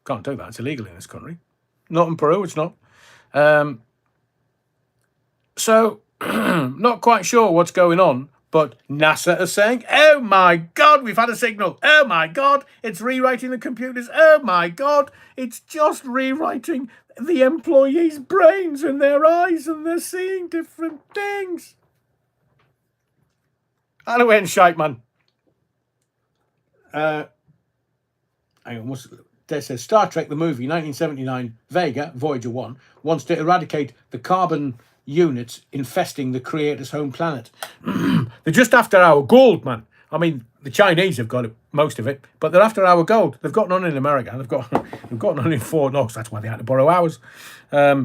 Can't do that. It's illegal in this country. Not in Peru, it's not. So, not quite sure what's going on. But NASA are saying, oh my God, we've had a signal. Oh my God, it's rewriting the computers. Oh my God, it's just rewriting the employees' brains and their eyes, and they're seeing different things. And it went shite, man. Hang on, there says Star Trek the movie, 1979, Vega, Voyager 1, wants to eradicate the carbon units infesting the creator's home planet. They're just after our gold, man. I mean, the Chinese have got it, most of it, but they're after our gold. They've got none in America. They've got none in Fort Knox. That's why they had to borrow ours,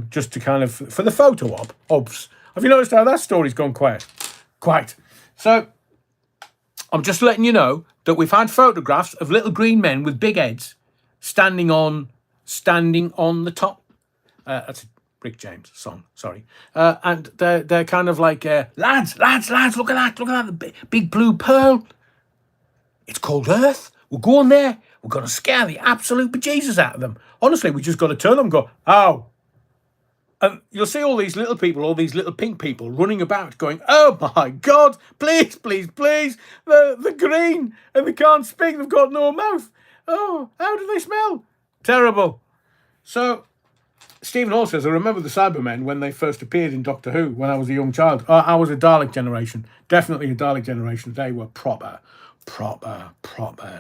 just to kind of for the photo ops. Have you noticed how that story's gone quiet? Quite. So I'm just letting you know that we've had photographs of little green men with big heads standing on the top. That's Rick James song, sorry. And they're kind of like, lads, look at that, the big blue pearl. It's called Earth. We're going there. We're going to scare the absolute bejesus out of them. Honestly, we just got to turn them and go, ow. And you'll see all these little people, all these little pink people running about going, oh my God, please, the green, and they can't speak, they've got no mouth. Oh, how do they smell? Terrible. So Stephen Hall says, I remember the Cybermen when they first appeared in Doctor Who when I was a young child. I was a Dalek generation. Definitely a Dalek generation. They were proper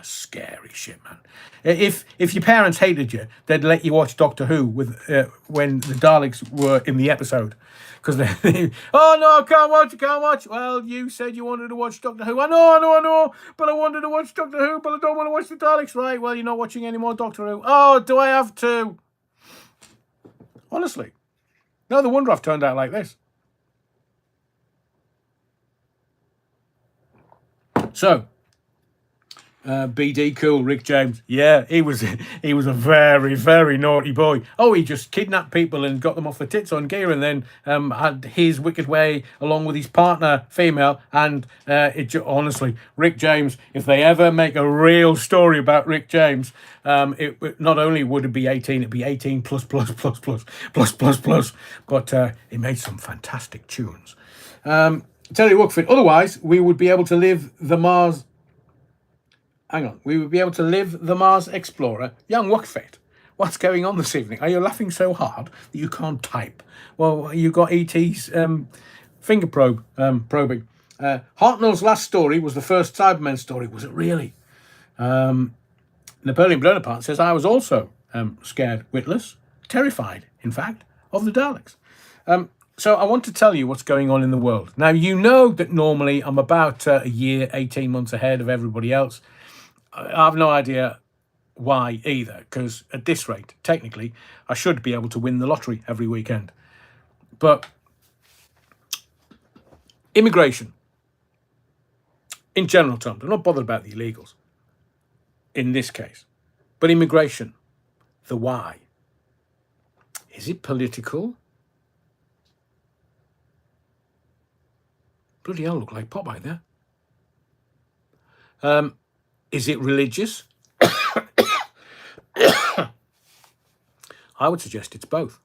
scary shit, man. If your parents hated you, they'd let you watch Doctor Who with when the Daleks were in the episode. Because they, oh no, I can't watch. Well, you said you wanted to watch Doctor Who. I know. But I wanted to watch Doctor Who, but I don't want to watch the Daleks. Right, well, you're not watching any more Doctor Who. Oh, do I have to? Honestly. No wonder I've turned out like this. So, BD cool, Rick James. Yeah, he was a very, very naughty boy. Oh, he just kidnapped people and got them off the tits on gear, and then had his wicked way along with his partner, female. And honestly, Rick James, if they ever make a real story about Rick James, it not only would it be 18, it'd be 18 plus. But he made some fantastic tunes. Terry Wookford. Otherwise, we would be able to live the Mars. Hang on. We would be able to live the Mars Explorer. Young Wookford, what's going on this evening? Are you laughing so hard that you can't type? Well, you got ET's finger probing. Hartnell's last story was the first Cybermen story. Was it really? Napoleon Bonaparte says, I was also scared, witless, terrified, in fact, of the Daleks. So I want to tell you what's going on in the world. Now, you know that normally I'm about a year, 18 months ahead of everybody else. I have no idea why either, because at this rate, technically, I should be able to win the lottery every weekend. But immigration, in general terms, I'm not bothered about the illegals in this case. But immigration, the why. Is it political? Bloody hell, look like Popeye there. Is it religious? I would suggest it's both.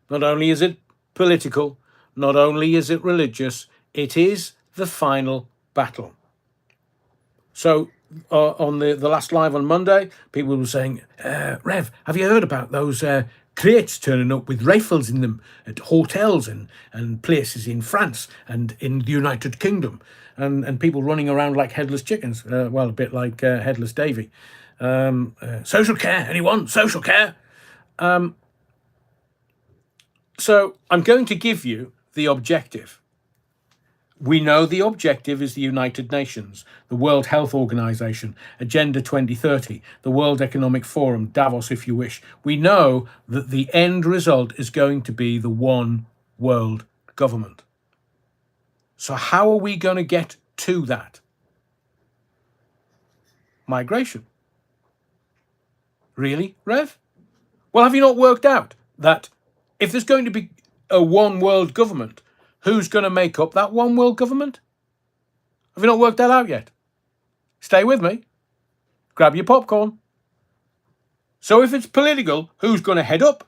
Not only is it political, not only is it religious, it is the final battle. So on the last live on Monday, people were saying, Rev, have you heard about those crates turning up with rifles in them at hotels and places in France and in the United Kingdom, and people running around like headless chickens, well, a bit like Headless Davy. Social care, anyone? Social care? So I'm going to give you the objective. We know the objective is the United Nations, the World Health Organization, Agenda 2030, the World Economic Forum, Davos if you wish. We know that the end result is going to be the one world government. So how are we going to get to that? Migration. Really, Rev? Well, have you not worked out that if there's going to be a one world government, who's going to make up that one world government? Have you not worked that out yet? Stay with me. Grab your popcorn. So if it's political, who's going to head up?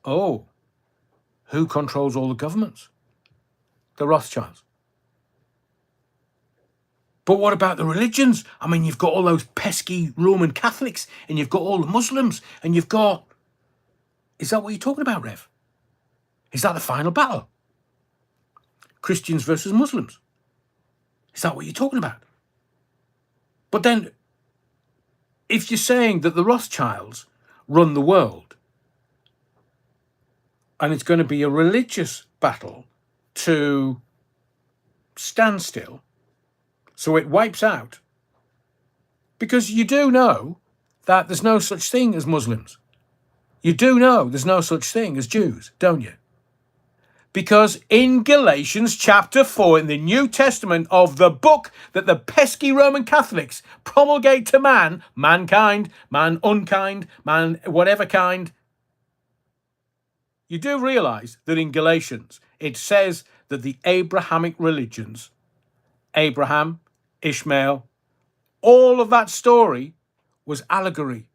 Oh, who controls all the governments? The Rothschilds. But what about the religions? I mean, you've got all those pesky Roman Catholics, and you've got all the Muslims, and you've got... Is that what you're talking about, Rev? Is that the final battle? Christians versus Muslims. Is that what you're talking about? But then, if you're saying that the Rothschilds run the world, and it's going to be a religious battle to stand still, so it wipes out, because you do know that there's no such thing as Muslims. You do know there's no such thing as Jews, don't you? Because in Galatians chapter 4 in the New Testament of the book that the pesky Roman Catholics promulgate to mankind, man unkind, man whatever kind, you do realise that in Galatians it says that the Abrahamic religions, Abraham, Ishmael, all of that story was allegory.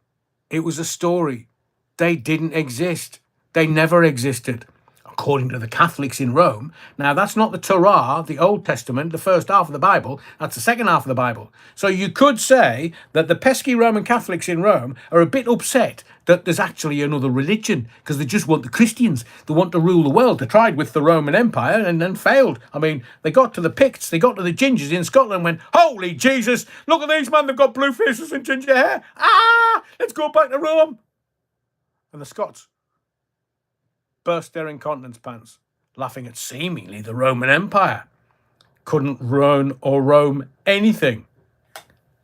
It was a story. They didn't exist. They never existed. according to the Catholics in Rome. Now, that's not the Torah, the Old Testament, the first half of the Bible. That's the second half of the Bible. So you could say that the pesky Roman Catholics in Rome are a bit upset that there's actually another religion, because they just want the Christians. They want to rule the world. They tried with the Roman Empire and then failed. I mean, they got to the Picts, they got to the Gingers in Scotland and went, holy Jesus, look at these, man, they've got blue faces and ginger hair. Let's go back to Rome. And the Scots burst their incontinence pants, laughing at seemingly the Roman Empire. Couldn't run or roam anything.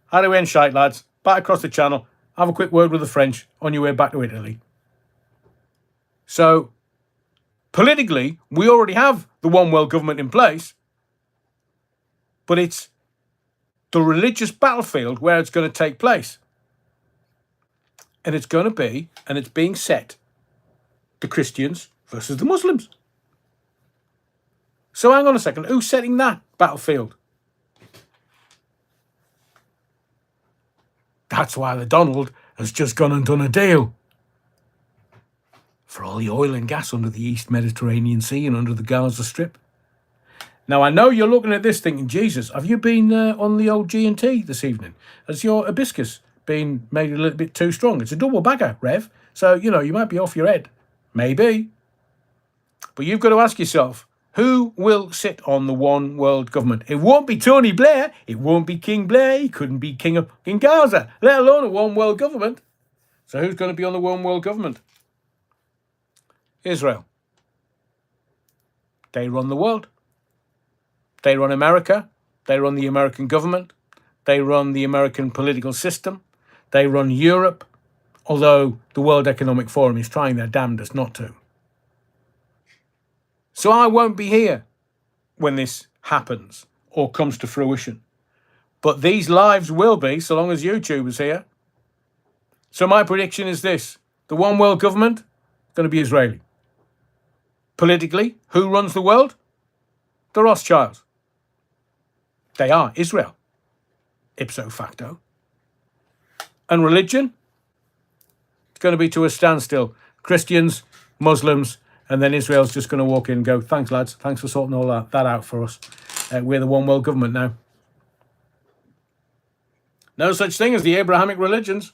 How do we end shite, lads? Back across the channel. Have a quick word with the French on your way back to Italy. So, politically, we already have the one world government in place, but it's the religious battlefield where it's going to take place. And it's going to be, and it's being set, the Christians versus the Muslims. So hang on a second, who's setting that battlefield? That's why the Donald has just gone and done a deal for all the oil and gas under the East Mediterranean Sea and under the Gaza Strip. Now, I know you're looking at this thinking, Jesus, have you been on the old G&T this evening? Has your hibiscus been made a little bit too strong? It's a double bagger, Rev. So, you might be off your head. Maybe. But you've got to ask yourself, who will sit on the one world government? It won't be Tony Blair. It won't be King Blair. He couldn't be king of Gaza, let alone a one world government. So who's going to be on the one world government? Israel. They run the world. They run America. They run the American government. They run the American political system. They run Europe, although the World Economic Forum is trying their damnedest not to. So I won't be here when this happens or comes to fruition. But these lives will be, so long as YouTube is here. So my prediction is this. The one world government is going to be Israeli. Politically, who runs the world? The Rothschilds. They are Israel, ipso facto. And religion? It's going to be to a standstill. Christians, Muslims, and then Israel's just going to walk in and go, thanks, lads. Thanks for sorting all that out for us. We're the one world government now. No such thing as the Abrahamic religions.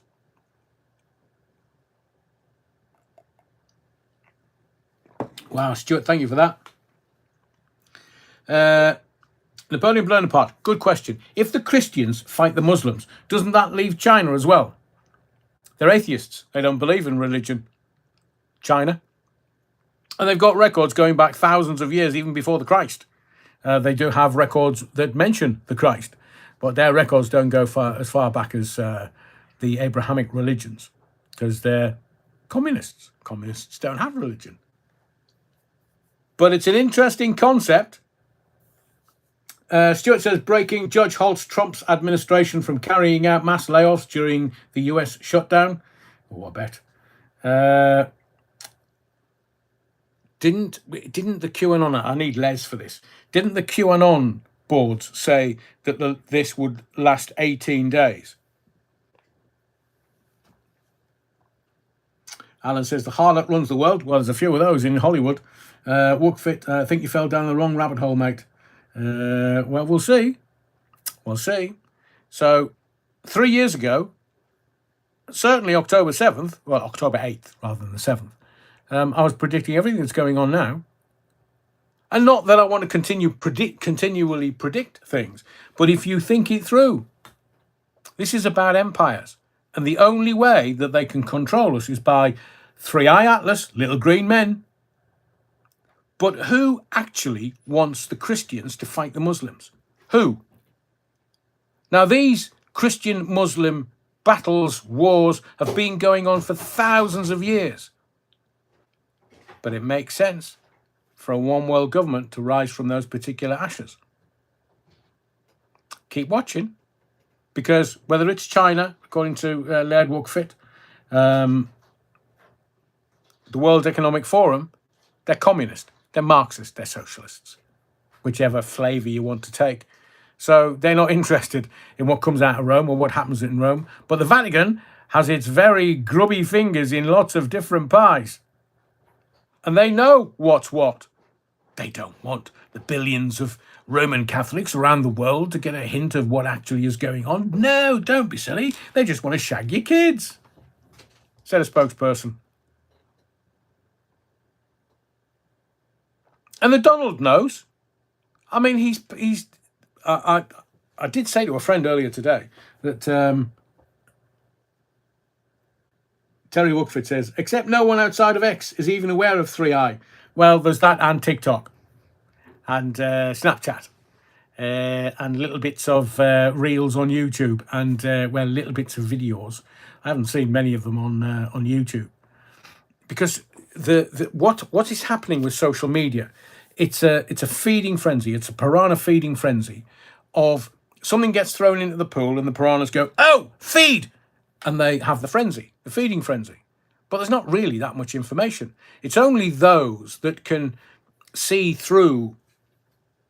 Wow, Stuart, thank you for that. Napoleon Bonaparte, good question. If the Christians fight the Muslims, doesn't that leave China as well? They're atheists. They don't believe in religion. China. And they've got records going back thousands of years, even before the Christ. They do have records that mention the Christ, but their records don't go as far back as the Abrahamic religions, because they're communists. Communists don't have religion. But it's an interesting concept. Stuart says, breaking, Judge halts Trump's administration from carrying out mass layoffs during the US shutdown. Oh, I bet. Didn't the QAnon, I need Les for this, didn't the QAnon boards say that this would last 18 days? Alan says, the harlot runs the world. Well, there's a few of those in Hollywood. Wookfit, I think you fell down the wrong rabbit hole, mate. Well, we'll see. We'll see. So, 3 years ago, certainly October 7th, well, October 8th rather than the 7th, I was predicting everything that's going on now. And not that I want to continually predict things, but if you think it through, this is about empires. And the only way that they can control us is by Three-Eye Atlas, little green men. But who actually wants the Christians to fight the Muslims? Who? Now, these Christian-Muslim battles, wars, have been going on for thousands of years. But it makes sense for a one-world government to rise from those particular ashes. Keep watching, because whether it's China, according to Laird Wookfit, the World Economic Forum, they're communist, they're Marxist, they're socialists, whichever flavour you want to take. So they're not interested in what comes out of Rome or what happens in Rome. But the Vatican has its very grubby fingers in lots of different pies. And they know what's what. They don't want the billions of Roman Catholics around the world to get a hint of what actually is going on. No, don't be silly. They just want to shag your kids, said a spokesperson. And the Donald knows. I mean, he's. I did say to a friend earlier today that Terry Wookford says, except no one outside of X is even aware of 3i. Well, there's that and TikTok and Snapchat and little bits of reels on YouTube and, little bits of videos. I haven't seen many of them on YouTube. Because what is happening with social media, it's a feeding frenzy. It's a piranha feeding frenzy of something gets thrown into the pool and the piranhas go, oh, feed! And they have the frenzy, the feeding frenzy. But there's not really that much information. It's only those that can see through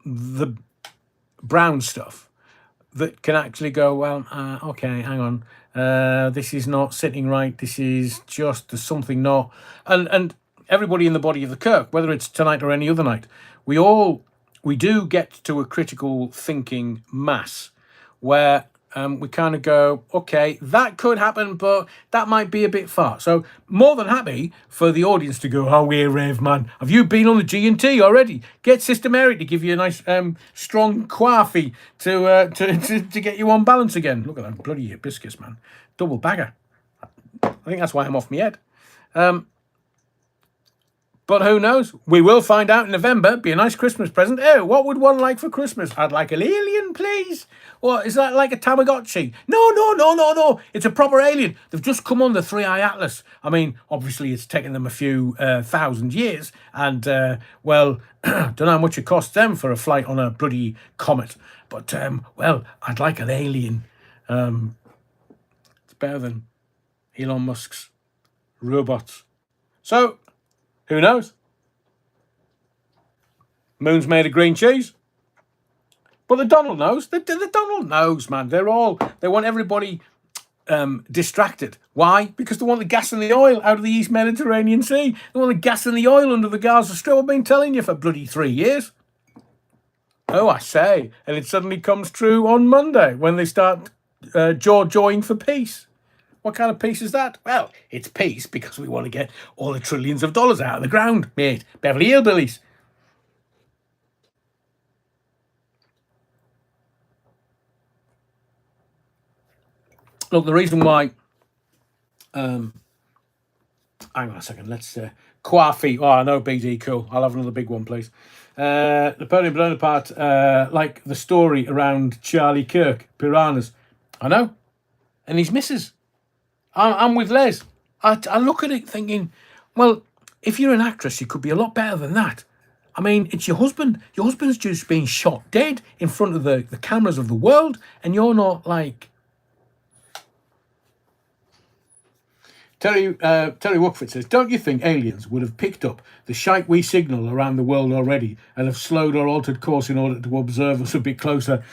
the brown stuff that can actually go, well, okay, hang on. This is not sitting right. This is just, there's something not. And everybody in the body of the Kirk, whether it's tonight or any other night, we do get to a critical thinking mass where we kind of go, okay, that could happen, but that might be a bit far. So more than happy for the audience to go, oh, we're rave, man. Have you been on the G&T already? Get Sister Mary to give you a nice strong coffee to get you on balance again. Look at that bloody hibiscus, man. Double bagger. I think that's why I'm off my head. But who knows? We will find out in November. Be a nice Christmas present. Oh, what would one like for Christmas? I'd like an alien, please. What, is that like a Tamagotchi? No. It's a proper alien. They've just come on the 3i Atlas. I mean, obviously it's taken them a few thousand years. And, don't know how much it costs them for a flight on a bloody comet. But, I'd like an alien. It's better than Elon Musk's robots. So, who knows? Moon's made of green cheese. But the Donald knows. The Donald knows, man. They want everybody distracted. Why? Because they want the gas and the oil out of the East Mediterranean Sea. They want the gas and the oil under the Gaza Strip. I've been telling you for bloody 3 years. Oh, I say. And it suddenly comes true on Monday when they start jaw-jawing for peace. What kind of peace is that? Well, it's peace because we want to get all the trillions of dollars out of the ground, mate. Beverly Hillbillies. Look, the reason why... hang on a second. Let's... coffee. Oh, I know, BD, cool. I'll have another big one, please. Napoleon Bonaparte, like the story around Charlie Kirk, piranhas. I know. And his missus. I'm with Les. I look at it thinking, well, if you're an actress, you could be a lot better than that. I mean, it's your husband. Your husband's just been shot dead in front of the cameras of the world, and you're not like... Terry Wookford says, don't you think aliens would have picked up the shite we signal around the world already and have slowed or altered course in order to observe us a bit closer?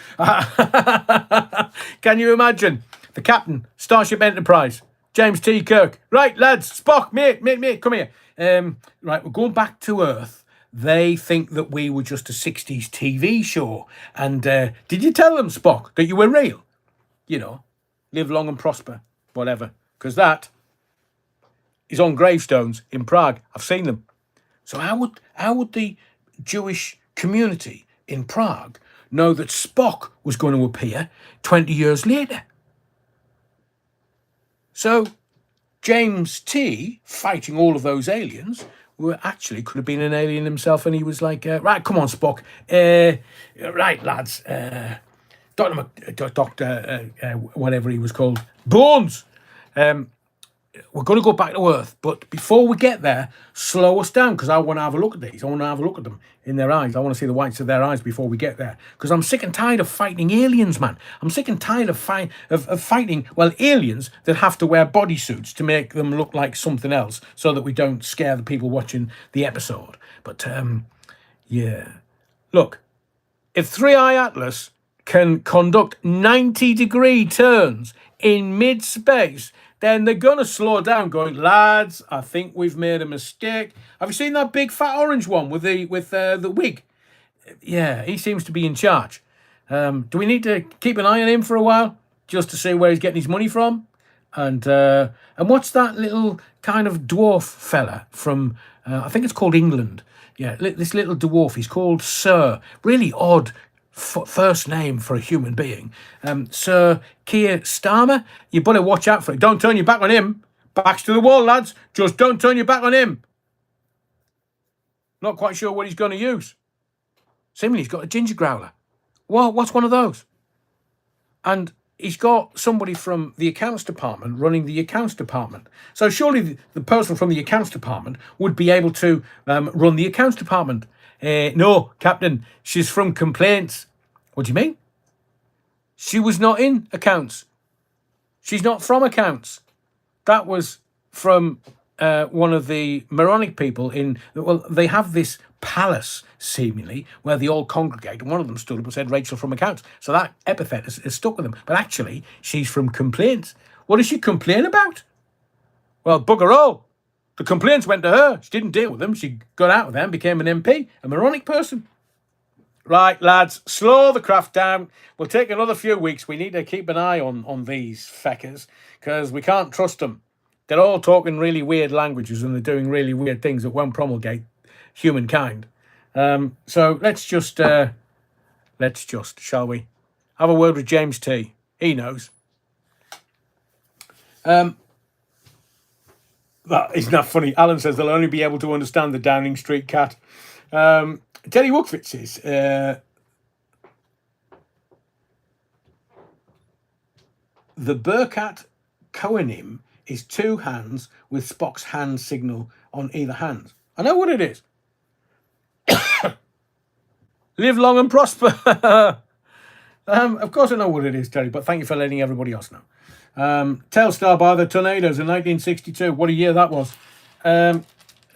Can you imagine? The captain, Starship Enterprise, James T. Kirk. Right, lads, Spock, mate, come here. Right, we're going back to Earth. They think that we were just a 60s TV show. And did you tell them, Spock, that you were real? You know, live long and prosper, whatever. Because that is on gravestones in Prague. I've seen them. So how would the Jewish community in Prague know that Spock was going to appear 20 years later? So James T, fighting all of those aliens, were actually could have been an alien himself, and he was like, right, come on, Spock. Right, lads. Doctor, whatever he was called. Bones! We're going to go back to Earth, but before we get there, slow us down, because I want to have a look at these. I want to have a look at them in their eyes. I want to see the whites of their eyes before we get there, because I'm sick and tired of fighting aliens, man. I'm sick and tired of fighting, well, aliens that have to wear bodysuits to make them look like something else so that we don't scare the people watching the episode. But, yeah. Look, if 3i Atlas can conduct 90-degree turns in mid-space, then they're going to slow down going, lads, I think we've made a mistake. Have you seen that big fat orange one with the wig? Yeah, he seems to be in charge. Do we need to keep an eye on him for a while just to see where he's getting his money from? And what's that little kind of dwarf fella from, I think it's called England. Yeah, this little dwarf, he's called Sir. Really odd first name for a human being. Sir Keir Starmer. You better watch out for it. Don't turn your back on him. Backs to the wall, lads. Just don't turn your back on him. Not quite sure what he's going to use. Seemingly he's got a ginger growler. What's one of those? And he's got somebody from the accounts department running the accounts department. So surely the person from the accounts department would be able to run the accounts department. No, Captain, she's from complaints. What do you mean? She was not in accounts. She's not from accounts. That was from one of the moronic people in, well, they have this palace, seemingly, where they all congregate, and one of them stood up and said, Rachel from accounts. So that epithet is stuck with them. But actually, she's from complaints. What does she complain about? Well, bugger all. The complaints went to her. She didn't deal with them. She got out of them, became an MP, a moronic person. Right, lads, slow the craft down. We'll take another few weeks. We need to keep an eye on these feckers, because we can't trust them. They're all talking really weird languages, and they're doing really weird things that won't promulgate humankind. So let's just, shall we, have a word with James T. He knows. That isn't that funny. Alan says they'll only be able to understand the Downing Street cat. Terry Wookfit says, the Birkat Kohanim is two hands with Spock's hand signal on either hand. I know what it is. Live long and prosper. Of course I know what it is, Terry, but thank you for letting everybody else know. Telstar by the Tornadoes in 1962. What a year that was.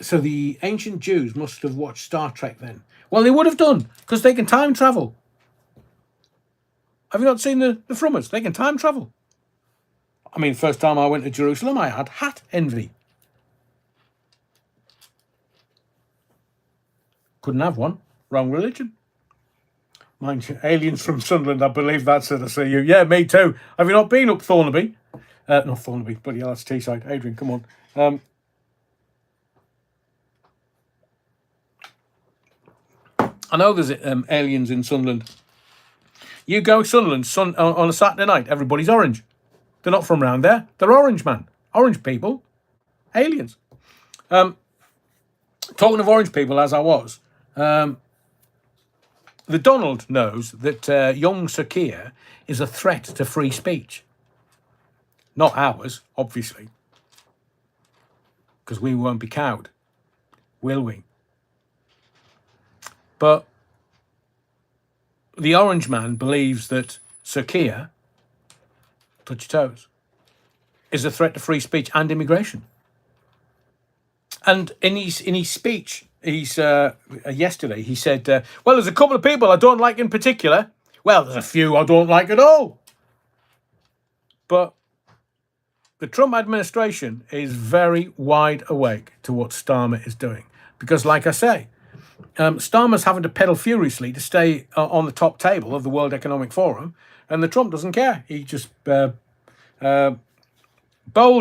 So the ancient Jews must have watched Star Trek then. Well, they would have done, because they can time travel. Have you not seen the Frummers? They can time travel. I mean, first time I went to Jerusalem, I had hat envy. Couldn't have one. Wrong religion. Mind you, aliens from Sunderland, I believe that's it. I see you. Yeah, me too. Have you not been up Thornaby? Not Thornaby, but yeah, that's Teesside. Adrian, come on. I know there's aliens in Sunderland. You go Sunderland on a Saturday night, everybody's orange. They're not from around there. They're orange, man. Orange people. Aliens. Talking of orange people, as I was, the Donald knows that young Sir Keir is a threat to free speech. Not ours, obviously. Because we won't be cowed. Will we? But the orange man believes that Sir Keir, touch your toes, is a threat to free speech and immigration. And in his speech, yesterday, he said, well, there's a couple of people I don't like in particular. Well, there's a few I don't like at all. But the Trump administration is very wide awake to what Starmer is doing. Because, like I say, Starmer's having to pedal furiously to stay on the top table of the World Economic Forum, and the Trump doesn't care. He just bowls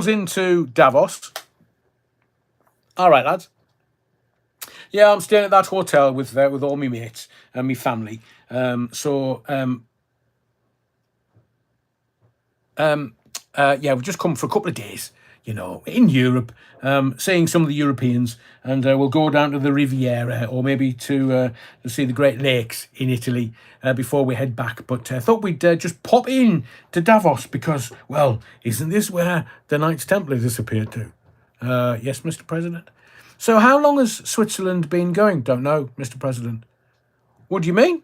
into Davos. All right, lads. Yeah, I'm staying at that hotel with all my mates and my family. Yeah, we've just come for a couple of days, in Europe, seeing some of the Europeans, and we'll go down to the Riviera or maybe to see the Great Lakes in Italy before we head back. But I thought we'd just pop in to Davos because, well, isn't this where the Knights Templar disappeared to? Yes, Mr. President. So how long has Switzerland been going? Don't know, Mr. President. What do you mean?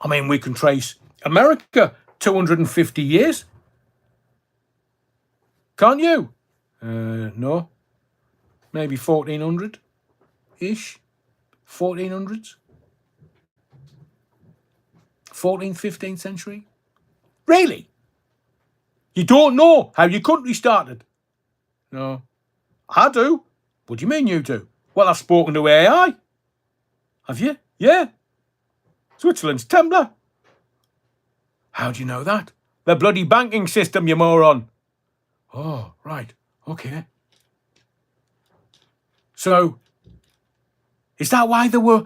I mean, we can trace America 250 years. Can't you? No. Maybe 1400-ish. 1400s. 14th, 15th century. Really? You don't know how your country started? No. I do. What do you mean you do? Well, I've spoken to AI. Have you? Yeah. Switzerland's Templar. How do you know that? The bloody banking system, you moron. Oh, right. Okay. So, is that why they were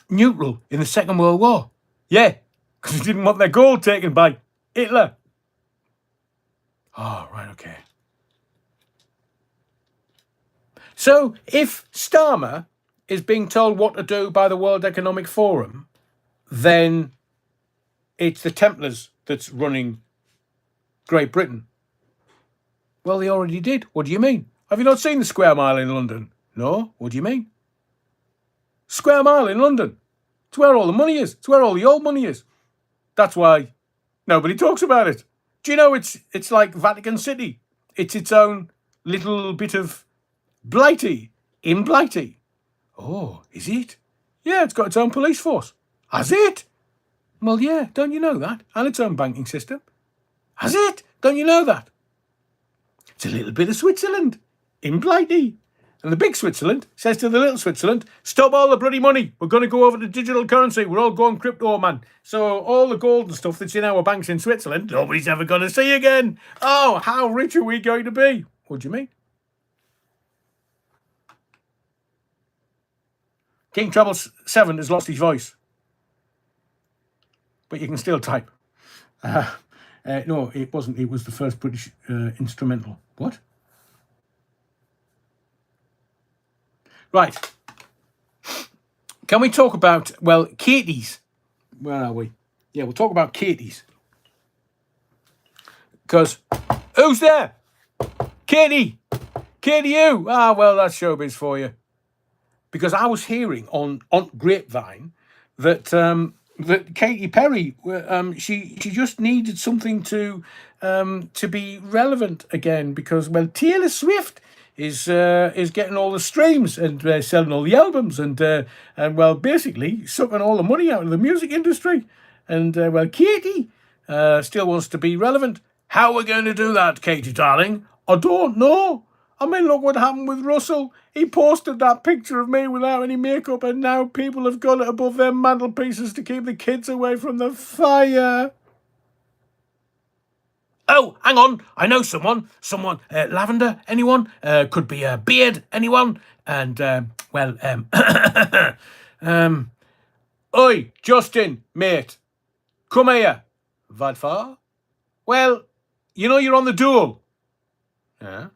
neutral in the Second World War? Yeah, because they didn't want their gold taken by Hitler. Oh, right, okay. So, if Starmer is being told what to do by the World Economic Forum, then it's the Templars that's running Great Britain. Well, they already did. What do you mean? Have you not seen the Square Mile in London? No? What do you mean? Square Mile in London. It's where all the money is. It's where all the old money is. That's why nobody talks about it. Do you know it's like Vatican City? It's its own little bit of Blighty in Blighty. Oh, is it? Yeah, it's got its own police force. Has it? Well, yeah, don't you know that? And its own banking system. Has it? Don't you know that? It's a little bit of Switzerland in Blighty. And the big Switzerland says to the little Switzerland, stop all the bloody money. We're going to go over to digital currency. We're all going crypto, man. So all the gold and stuff that's in our banks in Switzerland, nobody's ever going to see again. Oh, how rich are we going to be? What do you mean? King Trouble 7 has lost his voice. But you can still type. No, it wasn't. It was the first British instrumental. What? Right. Can we talk about, well, Katie's? Where are we? Yeah, we'll talk about Katie's. Because, who's there? Katie! Katie who? Ah, well, that's showbiz for you. Because I was hearing on Grapevine that that Katy Perry, she just needed something to be relevant again. Because, well, Taylor Swift is getting all the streams and selling all the albums and well, basically sucking all the money out of the music industry. And well, Katie still wants to be relevant. How are we going to do that, Katie, darling? I don't know. I mean, look what happened with Russell. He posted that picture of me without any makeup, and now people have got it above their mantelpieces to keep the kids away from the fire. Oh, hang on. I know someone. Lavender, anyone? Could be a Beard, anyone? And, oi, Justin, mate. Come here. Vad far? Well, you know you're on the duel. Yeah.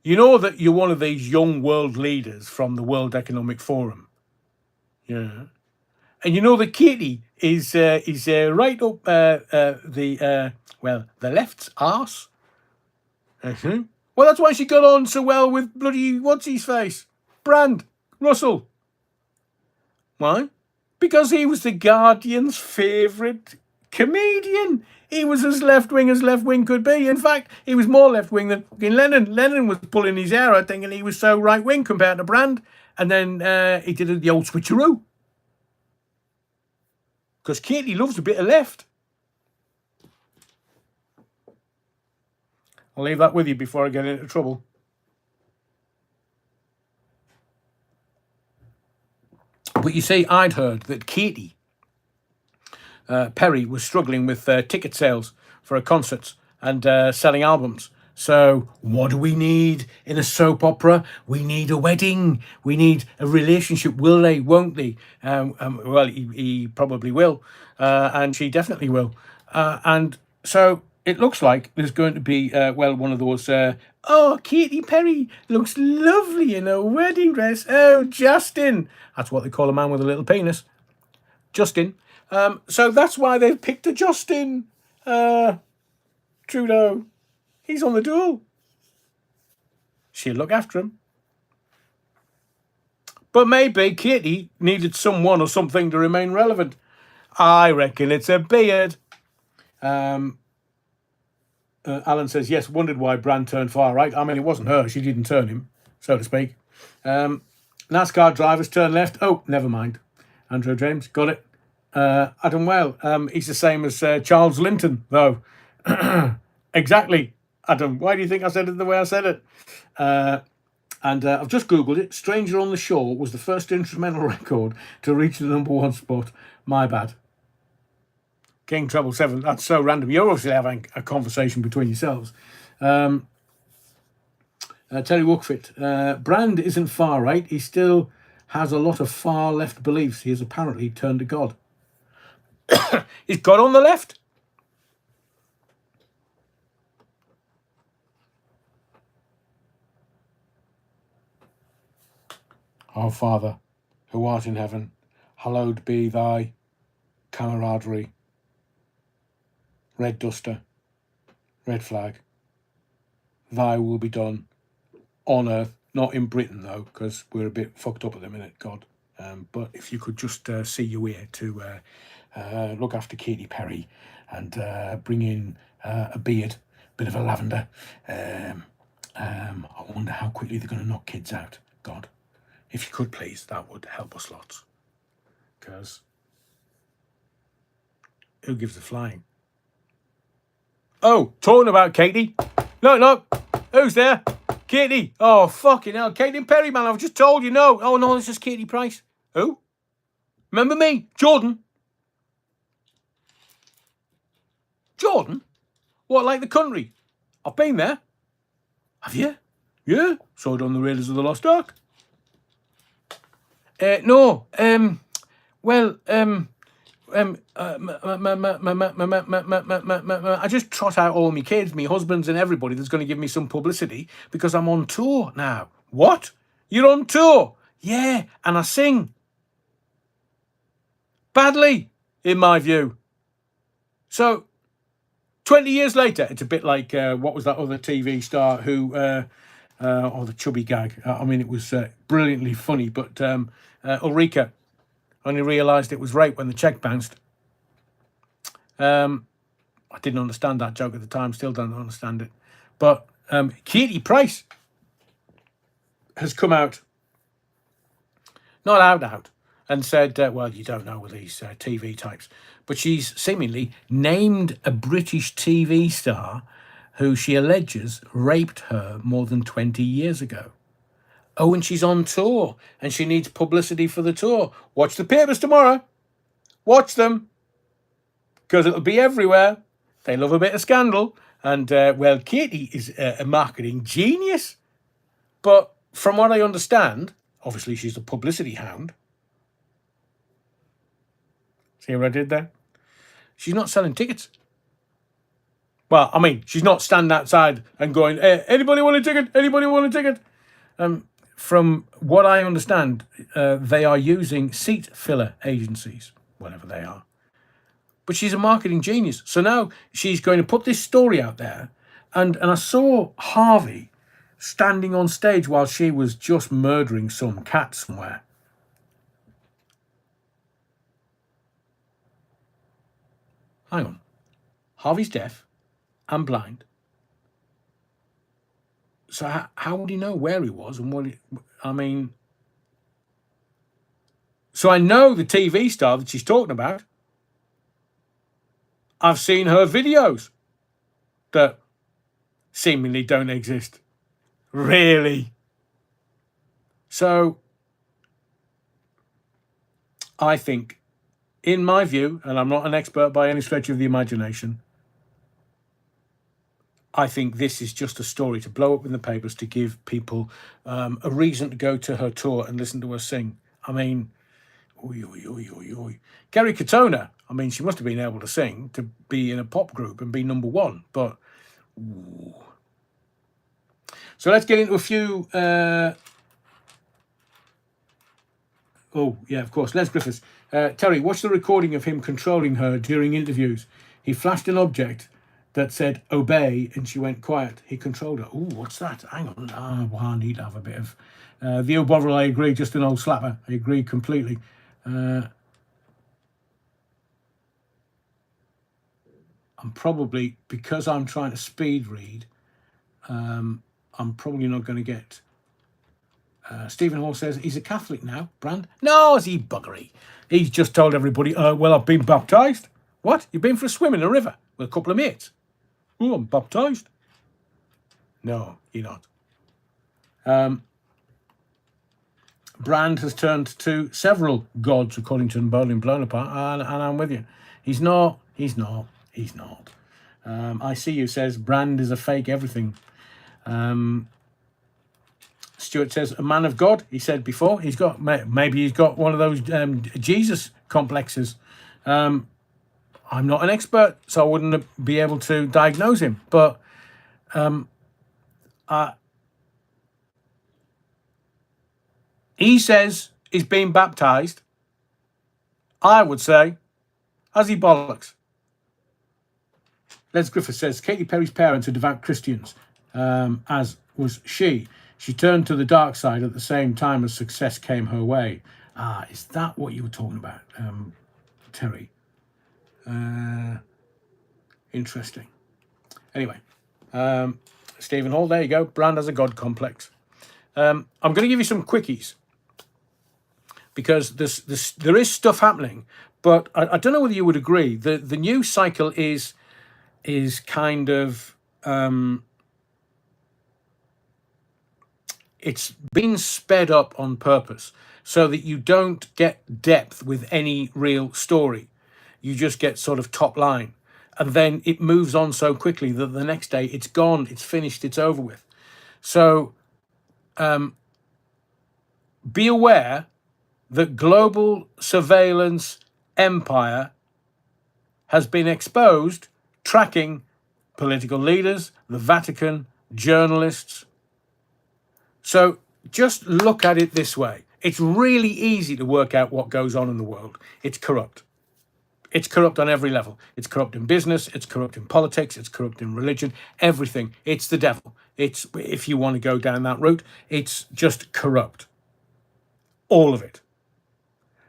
You know that you're one of these young world leaders from the World Economic Forum. Yeah. And you know that Katie is right up the left's arse. Uh-huh. Well, that's why she got on so well with bloody what's-his-face? Russell. Why? Because he was the Guardian's favourite comedian. He was as left-wing as left-wing could be. In fact, he was more left-wing than fucking Lennon. Lennon was pulling his hair out thinking he was so right-wing compared to Brand. And then he did the old switcheroo. Because Katie loves a bit of left. I'll leave that with you before I get into trouble. But you see, I'd heard that Katy Perry was struggling with ticket sales for her concerts and selling albums. So what do we need in a soap opera? We need a wedding. We need a relationship. Will they? Won't they? Well, he probably will. And she definitely will. And so it looks like there's going to be, one of those, Katy Perry looks lovely in a wedding dress. Oh, Justin. That's what they call a man with a little penis. Justin. So that's why they've picked a Justin Trudeau. He's on the duel. She'll look after him. But maybe Katie needed someone or something to remain relevant. I reckon it's a beard. Alan says, yes, wondered why Brand turned far right. I mean, it wasn't her. She didn't turn him, so to speak. NASCAR drivers turn left. Oh, never mind. Andrew James, got it. Adam Well, he's the same as Charles Linton, though. Exactly. Adam, why do you think I said it the way I said it? And I've just Googled it. Stranger on the Shore was the first instrumental record to reach the #1 spot. My bad. King Treble 7, that's so random. You're obviously having a conversation between yourselves. Terry Wookfit. Brand isn't far right. He still has a lot of far left beliefs. He has apparently turned to God. Is God on the left? Our Father, who art in heaven, hallowed be thy camaraderie. Red duster, red flag. Thy will be done on earth, not in Britain though, because we're a bit fucked up at the minute, God. But if you could just see your way to look after Katy Perry and bring in a beard, bit of a lavender. I wonder how quickly they're going to knock kids out, God. If you could, please, that would help us lots. Because who gives a flying? Oh, talking about Katy. No. Who's there? Katy. Oh, fucking hell. Katy Perry, man. I've just told you no. Oh, no, this is Katy Price. Who? Remember me? Jordan. Jordan? What, like the country? I've been there. Have you? Yeah. Saw it on the Raiders of the Lost Ark. No. I just trot out all my kids, my husbands and everybody that's going to give me some publicity because I'm on tour now. What? You're on tour? Yeah, and I sing. Badly, in my view. So, 20 years later, it's a bit like, what was that other TV star who, the chubby gag. I mean, it was brilliantly funny, but Ulrika only realised it was rape when the cheque bounced. I didn't understand that joke at the time, still don't understand it. But Katy Price has come out, not out, and said, well, you don't know with these TV types, but she's seemingly named a British TV star who she alleges raped her more than 20 years ago. Oh, and she's on tour, and she needs publicity for the tour. Watch the papers tomorrow. Watch them. Because it'll be everywhere. They love a bit of scandal. And, well, Katy is a marketing genius. But from what I understand, obviously she's a publicity hound. See what I did there? She's not selling tickets. Well, I mean, she's not standing outside and going, hey, anybody want a ticket? Anybody want a ticket? From what I understand, they are using seat filler agencies, whatever they are. But she's a marketing genius. So now she's going to put this story out there. And I saw Harvey standing on stage while she was just murdering some cat somewhere. Hang on. Harvey's deaf and blind. So how would he know where he was and what so I know the TV star that she's talking about. I've seen her videos that seemingly don't exist. Really? So I think, in my view, and I'm not an expert by any stretch of the imagination, I think this is just a story to blow up in the papers to give people a reason to go to her tour and listen to her sing. I mean, Gary Katona, I mean, she must have been able to sing to be in a pop group and be #1, but... Ooh. So let's get into a few... Oh, yeah, of course. Les Griffiths. Terry, watch the recording of him controlling her during interviews. He flashed an object that said obey and she went quiet. He controlled her. Oh, what's that? Hang on. Well, I need to have a bit of... Theo Bovril, I agree. Just an old slapper. I agree completely. I'm probably, because I'm trying to speed read, I'm probably not going to get... Stephen Hall says, he's a Catholic now, Brand. No, is he buggery? He's just told everybody, well, I've been baptised. What? You've been for a swim in a river with a couple of mates? Oh, I'm baptised. No, you're not. Brand has turned to several gods, according to Napoleon Bonaparte, and I'm with you. He's not. I see you says Brand is a fake everything. Stuart says a man of God. He said before maybe he's got one of those Jesus complexes. I'm not an expert, so I wouldn't be able to diagnose him. But he says he's being baptized. I would say, has he bollocks? Les Griffith says Katy Perry's parents are devout Christians, as was she. She turned to the dark side at the same time as success came her way. Is that what you were talking about, Terry? Interesting. Anyway, Stephen Hall, there you go. Brand has a God complex. I'm going to give you some quickies because there is stuff happening, but I don't know whether you would agree. The news cycle is kind of it's been sped up on purpose so that you don't get depth with any real story. You just get sort of top line, and then it moves on so quickly that the next day it's gone, it's finished, it's over with. So be aware that global surveillance empire has been exposed, tracking political leaders, the Vatican, journalists. So just look at it this way. It's really easy to work out what goes on in the world. It's corrupt. It's corrupt on every level. It's corrupt in business. It's corrupt in politics. It's corrupt in religion. Everything. It's the devil. It's, if you want to go down that route, it's just corrupt. All of it.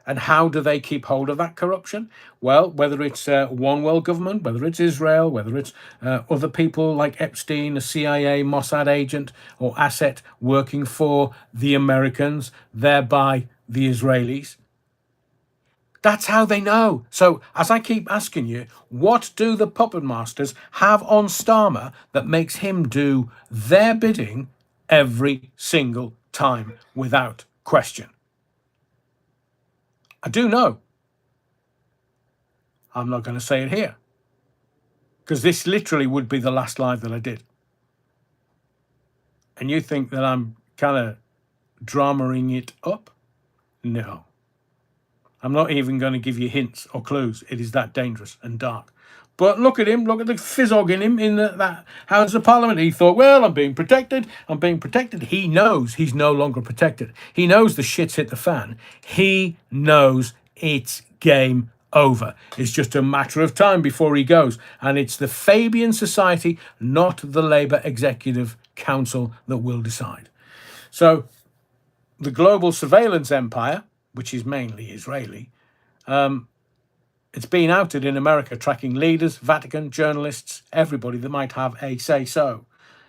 And how do they keep hold of that corruption? Well, whether it's one world government, whether it's Israel, whether it's other people like Epstein, a CIA, Mossad agent or asset working for the Americans, thereby the Israelis. That's how they know. So as I keep asking you, what do the puppet masters have on Starmer that makes him do their bidding every single time without question? I do know. I'm not going to say it here because this literally would be the last live that I did. And you think that I'm kind of dramaing it up? No. I'm not even going to give you hints or clues. It is that dangerous and dark. But look at him. Look at the fizzog in him in that House of Parliament. He thought, well, I'm being protected. I'm being protected. He knows he's no longer protected. He knows the shit's hit the fan. He knows it's game over. It's just a matter of time before he goes. And it's the Fabian Society, not the Labour Executive Council, that will decide. So the global surveillance empire, which is mainly Israeli, it's been outed in America, tracking leaders, Vatican, journalists, everybody that might have a say-so.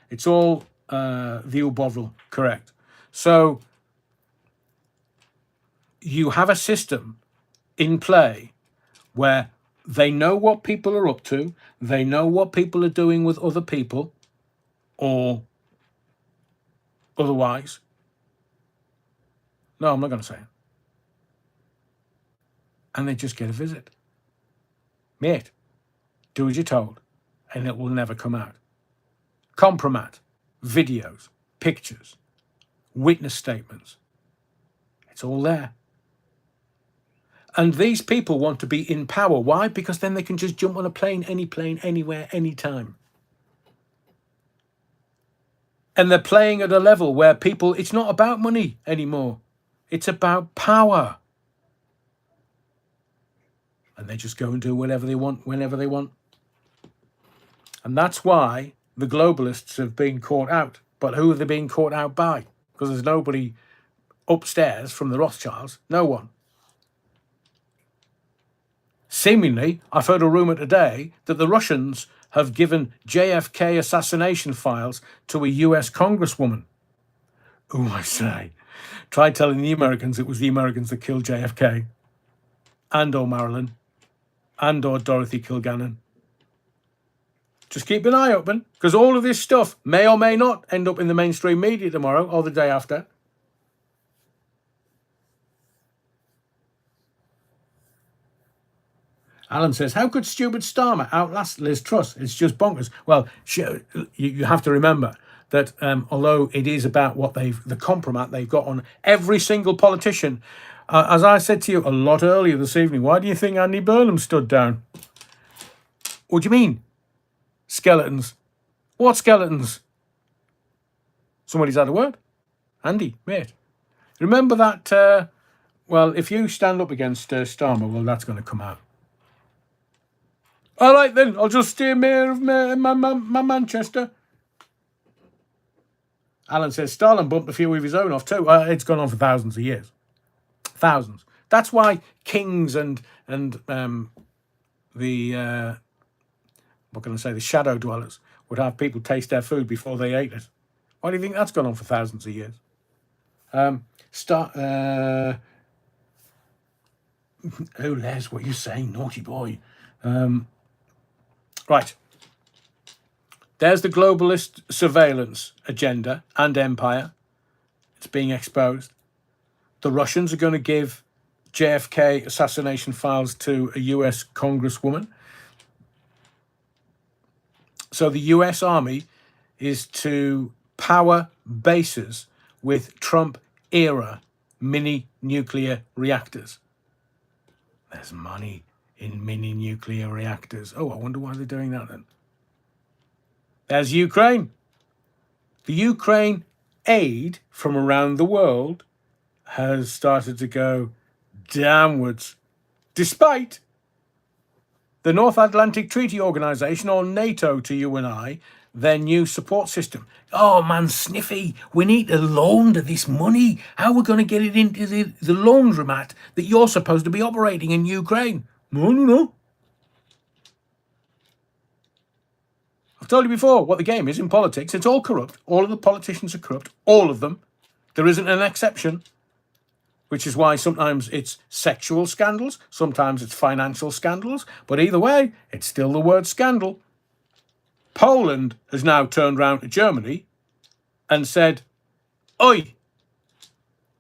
It's all the Bovril, correct. So you have a system in play where they know what people are up to, they know what people are doing with other people, or otherwise. No, I'm not going to say it. And they just get a visit. Mate, do as you're told, and it will never come out. Compromat, videos, pictures, witness statements. It's all there. And these people want to be in power. Why? Because then they can just jump on a plane, anywhere, anytime. And they're playing at a level where people, it's not about money anymore. It's about power. And they just go and do whatever they want, whenever they want. And that's why the globalists have been caught out. But who are they being caught out by? Because there's nobody upstairs from the Rothschilds. No one. Seemingly, I've heard a rumour today that the Russians have given JFK assassination files to a US congresswoman. Oh, I say. Try telling the Americans it was the Americans that killed JFK. And or Marilyn. And or Dorothy Kilgannon. Just keep an eye open, because all of this stuff may or may not end up in the mainstream media tomorrow or the day after. Alan says, how could stupid Starmer outlast Liz Truss? It's just bonkers. Well, you have to remember that although it is about what the compromise they've got on every single politician, as I said to you a lot earlier this evening, why do you think Andy Burnham stood down? What do you mean? Skeletons. What skeletons? Somebody's had a word. Andy, mate. Remember that, well, if you stand up against Starmer, well, that's going to come out. All right, then. I'll just stay mayor of my Manchester. Alan says, Stalin bumped a few of his own off too. It's gone on for thousands of years. Thousands. That's why kings and the, what can I say, the shadow dwellers would have people taste their food before they ate it. Why do you think that's gone on for thousands of years? Oh, Les, what are you saying? Naughty boy. Right. There's the globalist surveillance agenda and empire. It's being exposed. The Russians are going to give JFK assassination files to a US congresswoman. So the US Army is to power bases with Trump-era mini-nuclear reactors. There's money in mini-nuclear reactors. Oh, I wonder why they're doing that then. There's Ukraine. The Ukraine aid from around the world has started to go downwards, despite the North Atlantic Treaty Organization, or NATO to you and I, their new support system. Oh man, Sniffy, we need to launder this money. How are we going to get it into the laundromat that you're supposed to be operating in Ukraine? No. I've told you before what the game is in politics. It's all corrupt. All of the politicians are corrupt. All of them. There isn't an exception. Which is why sometimes it's sexual scandals, sometimes it's financial scandals, but either way, it's still the word scandal. Poland has now turned round to Germany and said, oi,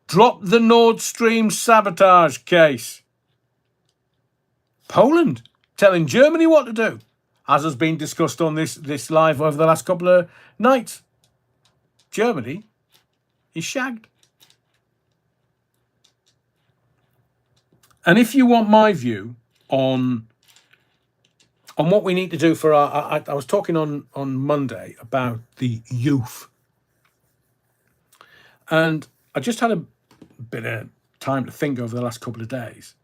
drop the Nord Stream sabotage case. Poland telling Germany what to do, as has been discussed on this live over the last couple of nights. Germany is shagged. And if you want my view on what we need to do for our... I was talking on Monday about the youth. And I just had a bit of time to think over the last couple of days.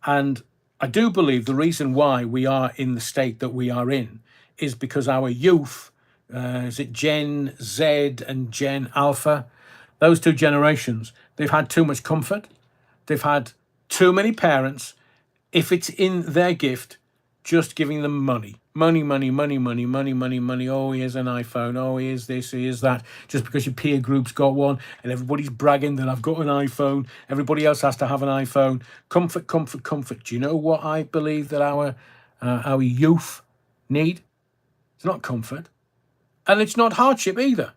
And I do believe the reason why we are in the state that we are in is because our youth, is it Gen Z and Gen Alpha? Those two generations, they've had too much comfort. They've had too many parents, if it's in their gift, just giving them money. Money. Oh, here's an iPhone. Oh, here's this, here's that. Just because your peer group's got one and everybody's bragging that I've got an iPhone. Everybody else has to have an iPhone. Comfort. Do you know what I believe that our youth need? It's not comfort. And it's not hardship either.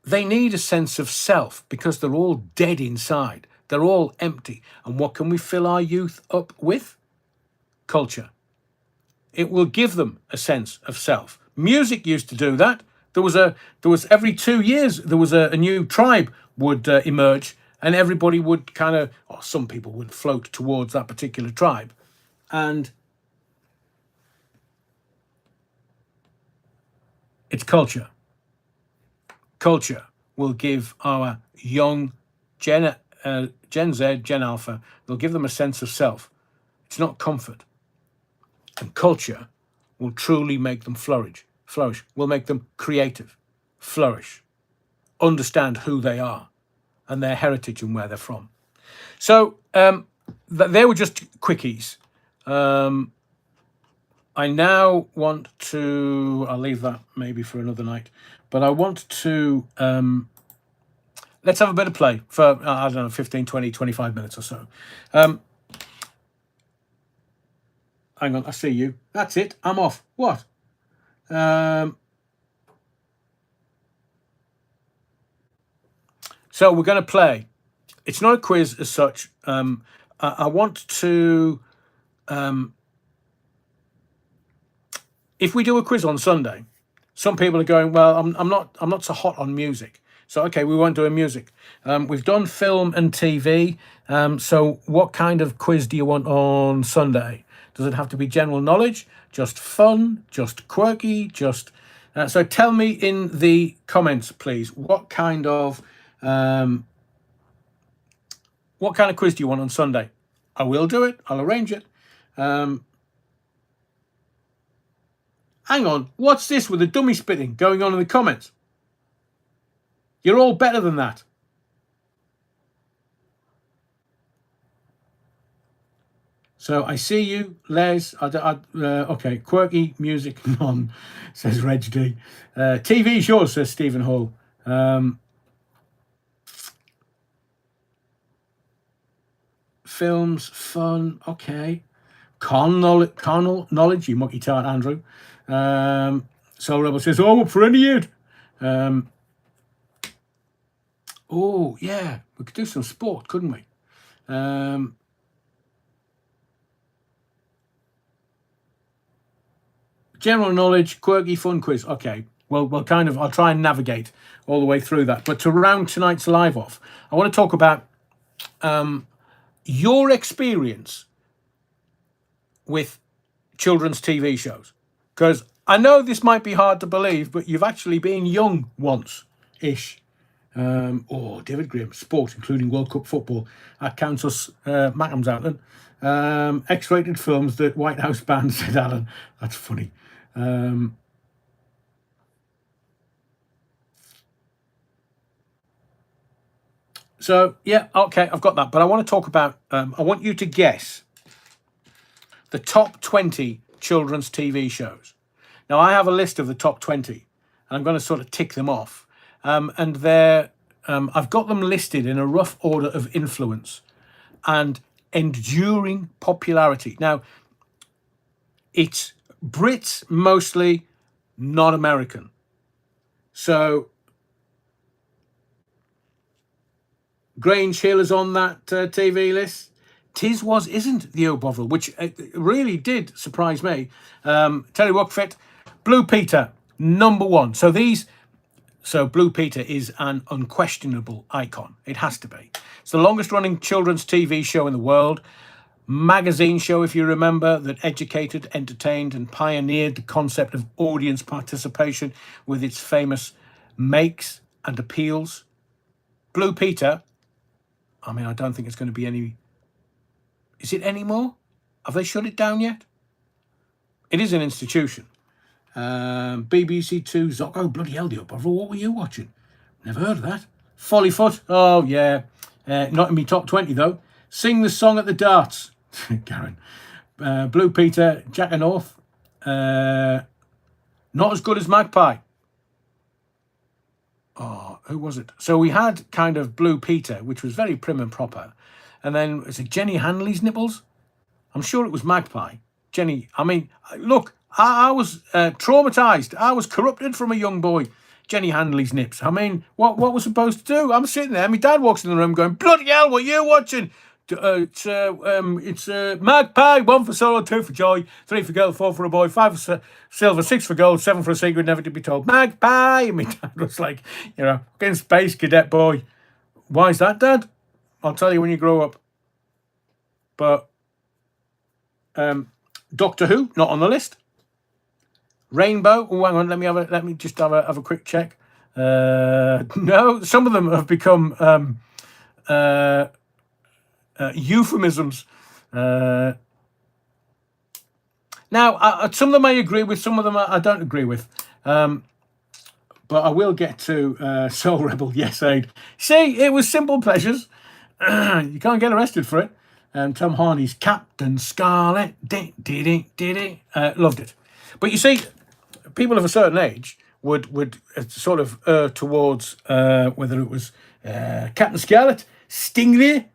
They need a sense of self because they're all dead inside. They're all empty. And what can we fill our youth up with? Culture. It will give them a sense of self. Music used to do that. There was every 2 years, there was a new tribe would emerge, and everybody would kind of, or some people would float towards that particular tribe. And it's culture. Culture will give our young Gen Z, Gen Alpha, they'll give them a sense of self. It's not comfort. And culture will truly make them flourish, will make them creative, flourish, understand who they are and their heritage and where they're from. So they were just quickies. I now want to, I'll leave that maybe for another night, but I want to, let's have a bit of play for, I don't know, 15, 20, 25 minutes or so. Hang on, I see you. That's it. I'm off. What? So we're going to play. It's not a quiz as such. I want to. If we do a quiz on Sunday, some people are going, well, I'm not so hot on music. So, okay, we won't do a music. We've done film and TV. So what kind of quiz do you want on Sunday? Does it have to be general knowledge, just fun, just quirky, just... so tell me in the comments, please, what kind of quiz do you want on Sunday? I will do it. I'll arrange it. Hang on, what's this with the dummy spitting going on in the comments? You're all better than that. So I see you, Les. Okay, quirky music, none, says Reg D. TV's yours, says Stephen Hall. Films, fun, okay. Carnal knowledge, you mucky tart, Andrew. Soul Rebel says, oh, for any year. Oh, yeah, we could do some sport, couldn't we? General knowledge, quirky, fun quiz. Okay, well, I'll try and navigate all the way through that. But to round tonight's live off, I want to talk about your experience with children's TV shows. Because I know this might be hard to believe, but you've actually been young once-ish. David Graham, sport, including World Cup football. That counts us Mackems out then. X-rated films that White House banned, said Alan. That's funny. So, yeah, okay, I've got that. But I want to talk about, I want you to guess the top 20 children's TV shows. Now, I have a list of the top 20, and I'm going to sort of tick them off. And they're, I've got them listed in a rough order of influence and enduring popularity. Now, it's Brits mostly, not American. So Grange Hill is on that TV list. Tis Was Isn't the O'Bovril, which really did surprise me. Terry Wockfit, Blue Peter, #1. So Blue Peter is an unquestionable icon. It has to be. It's the longest running children's TV show in the world. Magazine show, if you remember, that educated, entertained, and pioneered the concept of audience participation with its famous makes and appeals. Blue Peter, I mean, I don't think it's going to be any... Is it any more? Have they shut it down yet? It is an institution. BBC Two, Zocco, bloody hell, what were you watching? Never heard of that. Follyfoot, oh yeah. Not in my top 20 though. Sing the Song at the Darts, Karen. Blue Peter, Jack and North. Not as good as Magpie. Oh, who was it? So we had kind of Blue Peter, which was very prim and proper. And then, is it Jenny Hanley's nipples? I'm sure it was Magpie. Jenny, I mean, look, I was traumatised. I was corrupted from a young boy. Jenny Hanley's nips. I mean, what was supposed to do? I'm sitting there. My dad walks in the room going, bloody hell, what are you watching? It's Magpie, 1 for solo, 2 for joy, 3 for girl, 4 for a boy, 5 for silver, 6 for gold, 7 for a secret never to be told. Magpie! And my dad was like, fucking space cadet boy. Why is that, Dad? I'll tell you when you grow up. But Doctor Who, not on the list. Rainbow. Oh, hang on. Let me just have a quick check. No, some of them have become euphemisms. Now, some of them I agree with. Some of them I don't agree with. But I will get to Soul Rebel. Yes, Aid. See, it was simple pleasures. You can't get arrested for it. Tom Hardy's Captain Scarlet. Loved it. But you see, people of a certain age would sort of err towards whether it was Captain Scarlet, Stingray,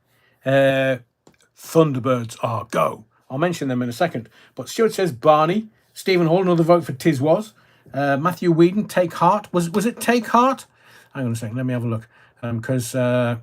Thunderbirds. Oh, go. I'll mention them in a second. But Stuart says Barney. Stephen Hall, another vote for Tis Was. Matthew Whedon, Take Heart. Was it Take Heart? Hang on a second. Let me have a look. Because I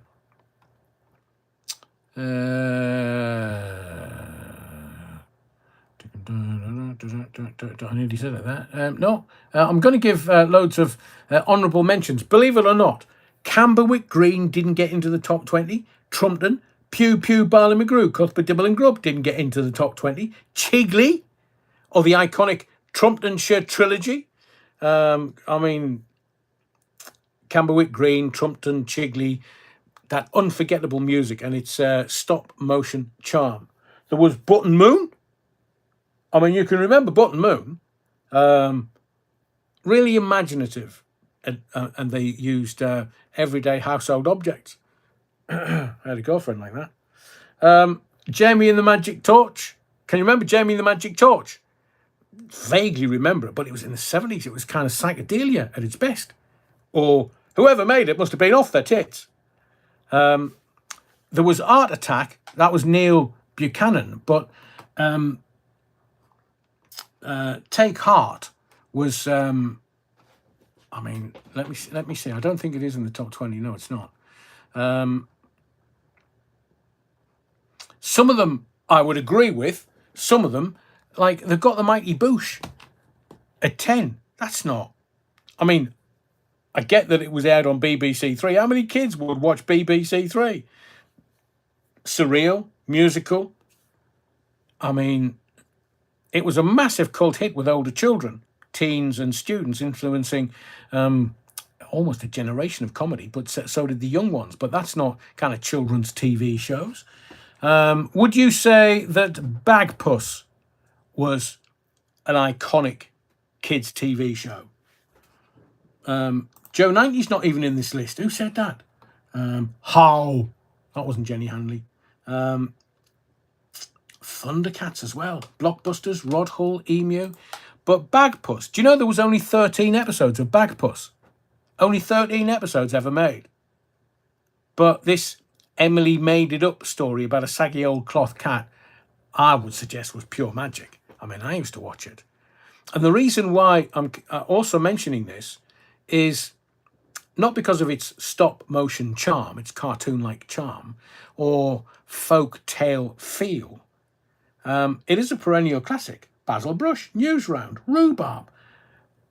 nearly said it there. No, I'm going to give loads of honourable mentions. Believe it or not, Camberwick Green didn't get into the top 20. Trumpton, Pew Pew Barley McGrew, Cuthbert Dibble and Grub didn't get into the top 20. Chigley, or the iconic Trumptonshire trilogy. I mean, Camberwick Green, Trumpton, Chigley, that unforgettable music and its stop motion charm. There was Button Moon. I mean, you can remember Button Moon. Really imaginative, and they used everyday household objects. I had a girlfriend like that. Jamie and the Magic Torch. Can you remember Jamie and the Magic Torch? Vaguely remember it, but it was in the 70s. It was kind of psychedelia at its best. Or whoever made it must have been off their tits. There was Art Attack. That was Neil Buchanan. But Take Heart was... I mean, let me see. I don't think it is in the top 20. No, it's not. Some of them I would agree with. Some of them, like, they've got the Mighty Boosh at 10. That's not... I mean, I get that it was aired on BBC Three. How many kids would watch BBC Three? Surreal, musical. I mean, it was a massive cult hit with older children, teens and students, influencing almost a generation of comedy, but so did the young ones. But that's not kind of children's TV shows. Would you say that Bagpuss was an iconic kids' TV show? Joe 90's not even in this list. Who said that? How? That wasn't Jenny Hanley. Thundercats as well. Blockbusters, Rod Hull, Emu. But Bagpuss. Do you know there was only 13 episodes of Bagpuss? Only 13 episodes ever made. But this Emily Made It Up story about a saggy old cloth cat, I would suggest was pure magic. I mean, I used to watch it. And the reason why I'm also mentioning this is not because of its stop-motion charm, its cartoon-like charm, or folk tale feel. It is a perennial classic. Basil Brush, Newsround, Rhubarb.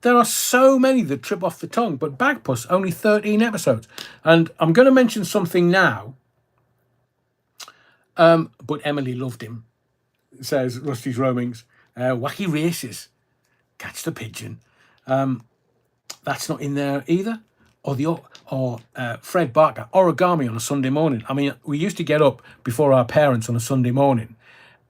There are so many that trip off the tongue, but Bagpuss, only 13 episodes. And I'm going to mention something now, but Emily loved him, says Rusty's Roamings. Wacky Races, Catch the Pigeon. That's not in there either. Or Fred Barker, Origami on a Sunday morning. I mean, we used to get up before our parents on a Sunday morning,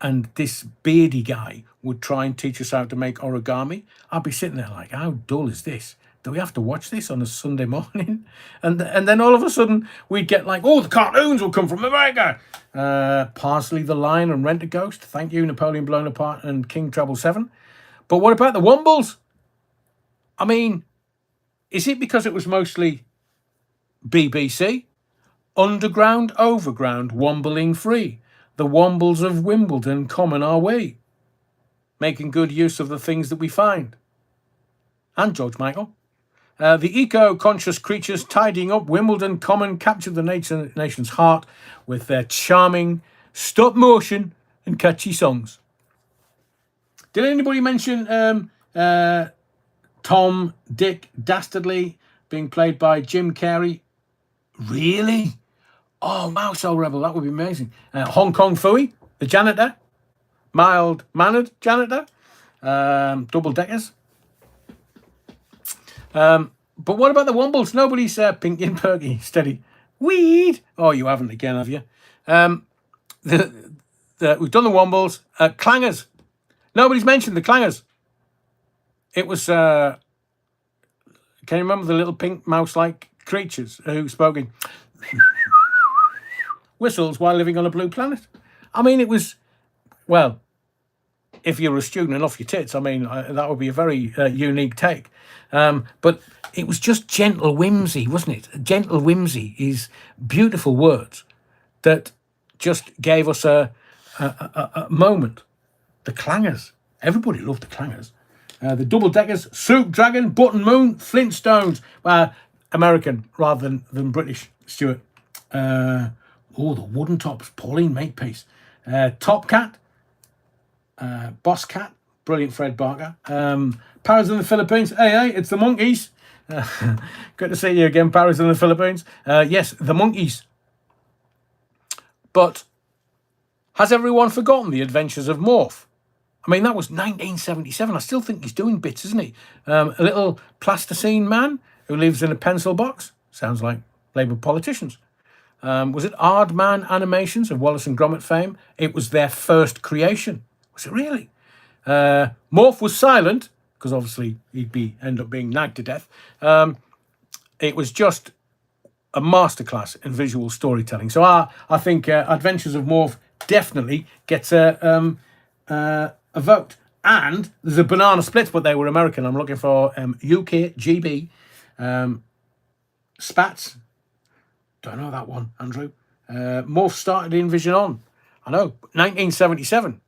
and this beardy guy would try and teach us how to make origami. I'd be sitting there like, how dull is this? Do we have to watch this on a Sunday morning? And then all of a sudden we'd get like, oh, the cartoons will come from America. Parsley the Lion and Rent a Ghost. Thank you, Napoleon Blown Apart and King Treble 7. But what about the Wombles? I mean, is it because it was mostly BBC? Underground, overground, wombling free. The Wombles of Wimbledon common our way. Making good use of the things that we find. And George Michael. The eco-conscious creatures tidying up Wimbledon Common captured the nation's heart with their charming stop-motion and catchy songs. Did anybody mention Tom, Dick, Dastardly being played by Jim Carrey? Really? Oh, Mouse Soul Rebel, that would be amazing. Hong Kong Phooey, the janitor. Mild-mannered janitor. Double deckers. But what about the Wombles? Nobody's Pinky and Perky. Steady. Weed. Oh, you haven't again, have you? We've done the Wombles. Clangers. Nobody's mentioned the Clangers. It was... can you remember the little pink mouse-like creatures who spoke in whistles while living on a blue planet? I mean, it was... Well, if you're a student and off your tits, I mean, that would be a very unique take. But it was just gentle whimsy, wasn't it? Gentle whimsy is beautiful words that just gave us a moment. The Clangers. Everybody loved the Clangers. The Double Deckers, Soup Dragon, Button Moon, Flintstones. American rather than British, Stuart. The Wooden Tops, Pauline Makepeace. Top Cat, Boss Cat, brilliant Fred Barker. Paris in the Philippines. Hey, it's the Monkeys. Good to see you again, Paris in the Philippines. Yes, the Monkeys. But has everyone forgotten the Adventures of Morph? I mean, that was 1977. I still think he's doing bits, isn't he? A little plasticine man who lives in a pencil box. Sounds like Labour politicians. Was it Aardman Animations of Wallace and Gromit fame? It was their first creation. Was it really? Morph was silent, because obviously he'd end up being nagged to death. It was just a masterclass in visual storytelling. So I think Adventures of Morph definitely gets a vote. And there's a banana split, but they were American. I'm looking for UK GB Spats. Don't know that one, Andrew. Morph started in Vision On. I know, 1977.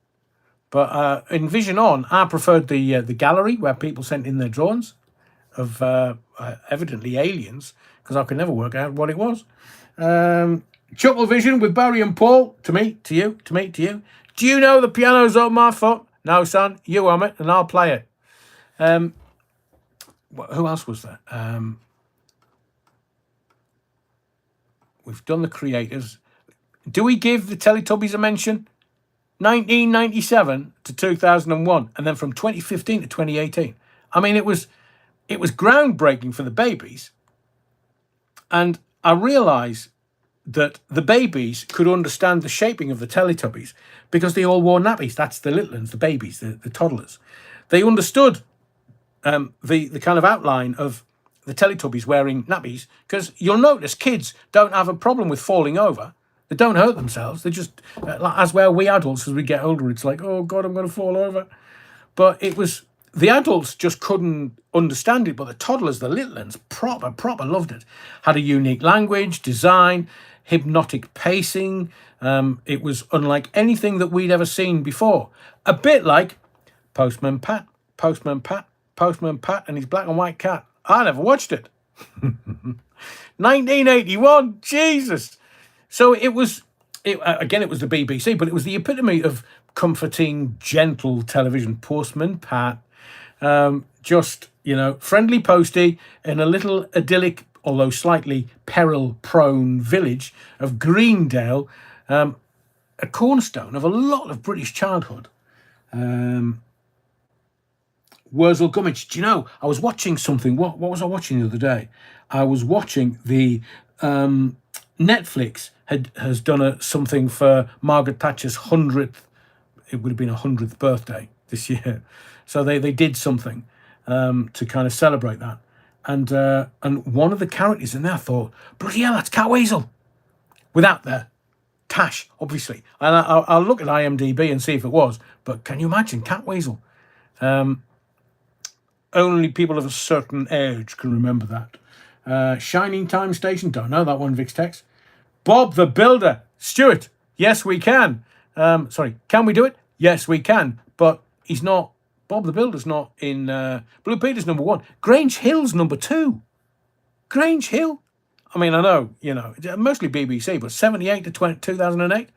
But in Vision On, I preferred the gallery where people sent in their drawings of evidently aliens, because I could never work out what it was. Chuckle Vision with Barry and Paul. To me, to you, to me, to you. Do you know the piano's on my foot? No, son, you hum it and I'll play it. Who else was there? We've done the creators. Do we give the Teletubbies a mention? 1997 to 2001, and then from 2015 to 2018. I mean, it was groundbreaking for the babies. And I realise that the babies could understand the shaping of the Teletubbies because they all wore nappies. That's the little ones, the babies, the toddlers. They understood the kind of outline of the Teletubbies wearing nappies, because you'll notice kids don't have a problem with falling over. They don't hurt themselves. They just, as where we adults, as we get older, it's like, oh God, I'm going to fall over. But it was, the adults just couldn't understand it, but the toddlers, the little ones, proper loved it. Had a unique language, design, hypnotic pacing. It was unlike anything that we'd ever seen before. A bit like Postman Pat, Postman Pat, Postman Pat and his black and white cat. I never watched it. 1981, Jesus. So it was the BBC, but it was the epitome of comforting, gentle television. Postman Pat, just, friendly postie in a little idyllic, although slightly peril-prone village of Greendale, a cornerstone of a lot of British childhood. Wurzel Gummidge. Do you know, I was watching something. What was I watching the other day? I was watching the Netflix has done something for Margaret Thatcher's 100th. It would have been 100th birthday this year. So they did something to kind of celebrate that. And one of the characters in there, I thought, bloody hell, that's Catweasel. Without the Tash, obviously. And I'll look at IMDb and see if it was. But can you imagine Catweasel? Only people of a certain age can remember that. Shining Time Station, don't know that one, Vix Tex. Bob the Builder. Stuart, yes we can. Can we do it? Yes we can. But he's not, Bob the Builder's not in Blue Peter's number 1. Grange Hill's number 2. Grange Hill? I mean, I know, mostly BBC, but 78 to 2008.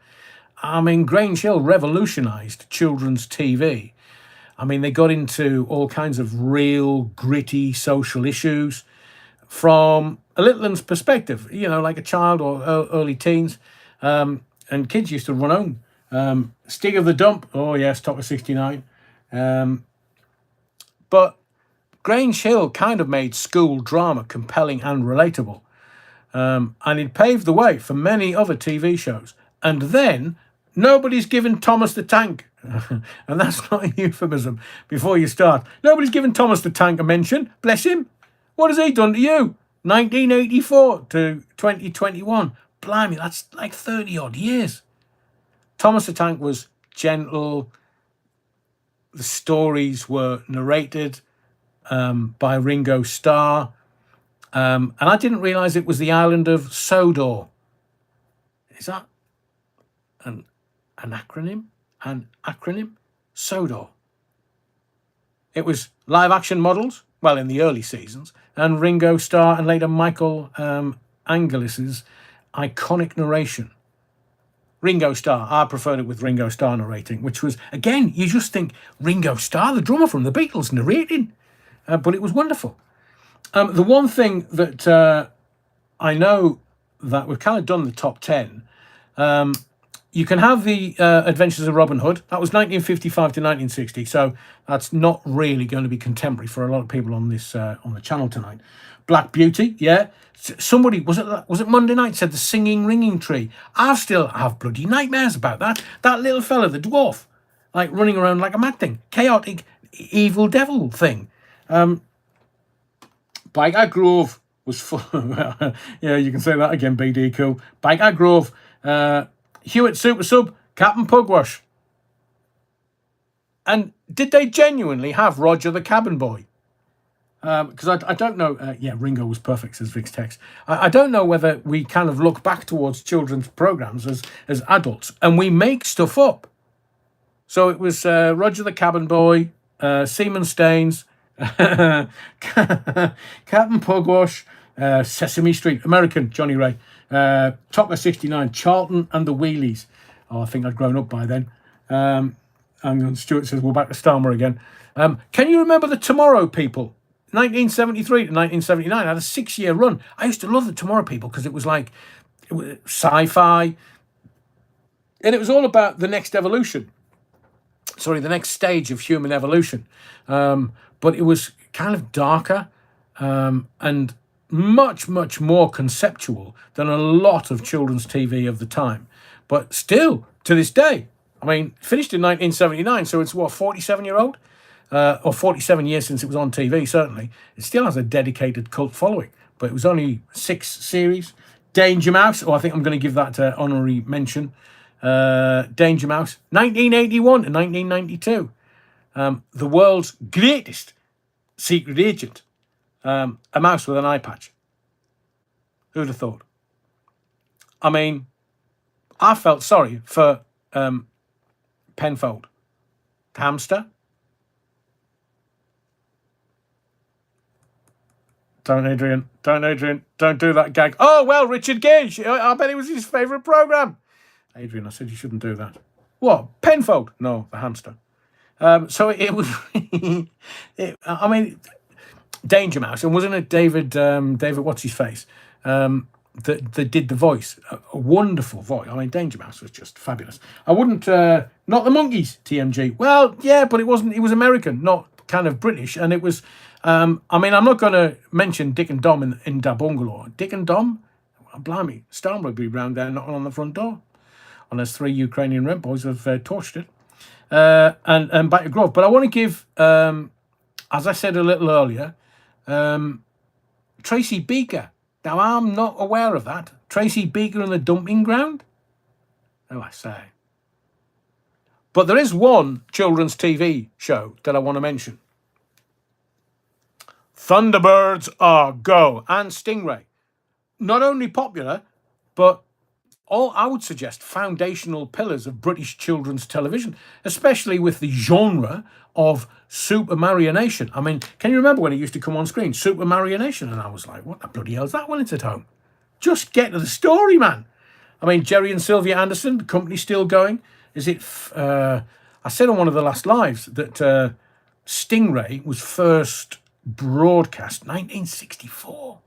I mean, Grange Hill revolutionised children's TV. I mean, they got into all kinds of real gritty social issues from a little one's perspective, like a child or early teens. And kids used to run home. Stig of the Dump, oh yes, top of 69. But Grange Hill kind of made school drama compelling and relatable. And it paved the way for many other TV shows. And then nobody's given Thomas the Tank, and that's not a euphemism, before you start. Nobody's given Thomas the Tank a mention. Bless him. What has he done to you? 1984 to 2021. Blimey, that's like 30 odd years. Thomas the Tank was gentle. The stories were narrated by Ringo Starr. And I didn't realise it was the island of Sodor. Is that an acronym? Sodor. It was live action models, well, in the early seasons, and Ringo Starr and later Michael Angelis's iconic narration. Ringo Starr, I preferred it with Ringo Starr narrating, which was, again, you just think Ringo Starr, the drummer from the Beatles, narrating. But it was wonderful. The one thing that I know that we've kind of done the top 10, you can have the Adventures of Robin Hood. That was 1955 to 1960, so that's not really going to be contemporary for a lot of people on this on the channel tonight. Black Beauty, yeah. Somebody, was it Monday night, said the singing ringing tree. I still have bloody nightmares about that. That little fella, the dwarf, like running around like a mad thing. Chaotic, evil devil thing. Byker Grove was fun. Yeah, you can say that again, BD Cool. Byker Grove, Hewitt Super Sub, Captain Pugwash. And did they genuinely have Roger the Cabin Boy? Because I don't know. Yeah, Ringo was perfect, says Vic's text. I don't know whether we kind of look back towards children's programs as adults and we make stuff up. So it was Roger the Cabin Boy, Seaman Staines, Captain Pugwash, Sesame Street, American, Johnny Ray, Tocker 69, Charlton and the Wheelies. Oh, I think I'd grown up by then. And Stuart says, we're back to Starmer again. Can you remember the Tomorrow People? 1973 to 1979. I had a 6-year run. I used to love the Tomorrow People because it was like sci-fi. And it was all about the next evolution. Sorry, the next stage of human evolution. But it was kind of darker and much, much more conceptual than a lot of children's TV of the time. But still, to this day, I mean, finished in 1979, so it's what, 47-year-old? Or 47 years since it was on TV, certainly. It still has a dedicated cult following, but it was only 6 series. Danger Mouse, I think I'm going to give that honorary mention. Danger Mouse, 1981 to 1992. The world's greatest secret agent. A mouse with an eye patch. Who'd have thought? I mean, I felt sorry for Penfold. The hamster. Don't, Adrian. Don't, Adrian. Don't do that gag. Oh, well, Richard Gage. I bet it was his favourite programme. Adrian, I said you shouldn't do that. What? Penfold? No, the hamster. So it was... I mean, Danger Mouse. And wasn't it David what's-his-face, that did the voice? A wonderful voice. I mean, Danger Mouse was just fabulous. I wouldn't... not the Monkees, TMG. Well, yeah, but it wasn't... It was American, not kind of British. And it was... I mean, I'm not going to mention Dick and Dom in Da Bungalow. Dick and Dom? Blimey, Starmer would be round there knocking on the front door. Unless 3 Ukrainian rent boys have torched it. And back to Grove. But I want to give, as I said a little earlier, Tracy Beaker. Now, I'm not aware of that. Tracy Beaker and the Dumping Ground? Oh, I say. But there is one children's TV show that I want to mention. Thunderbirds are go, and Stingray. Not only popular, but all, I would suggest, foundational pillars of British children's television, especially with the genre of Super Marionation. I mean, can you remember when it used to come on screen? Super Marionation, and I was like, what the bloody hell is that when it's at home? Just get to the story, man. I mean, Jerry and Sylvia Anderson, the company's still going. Is it... I said on one of the last lives that Stingray was first broadcast 1964.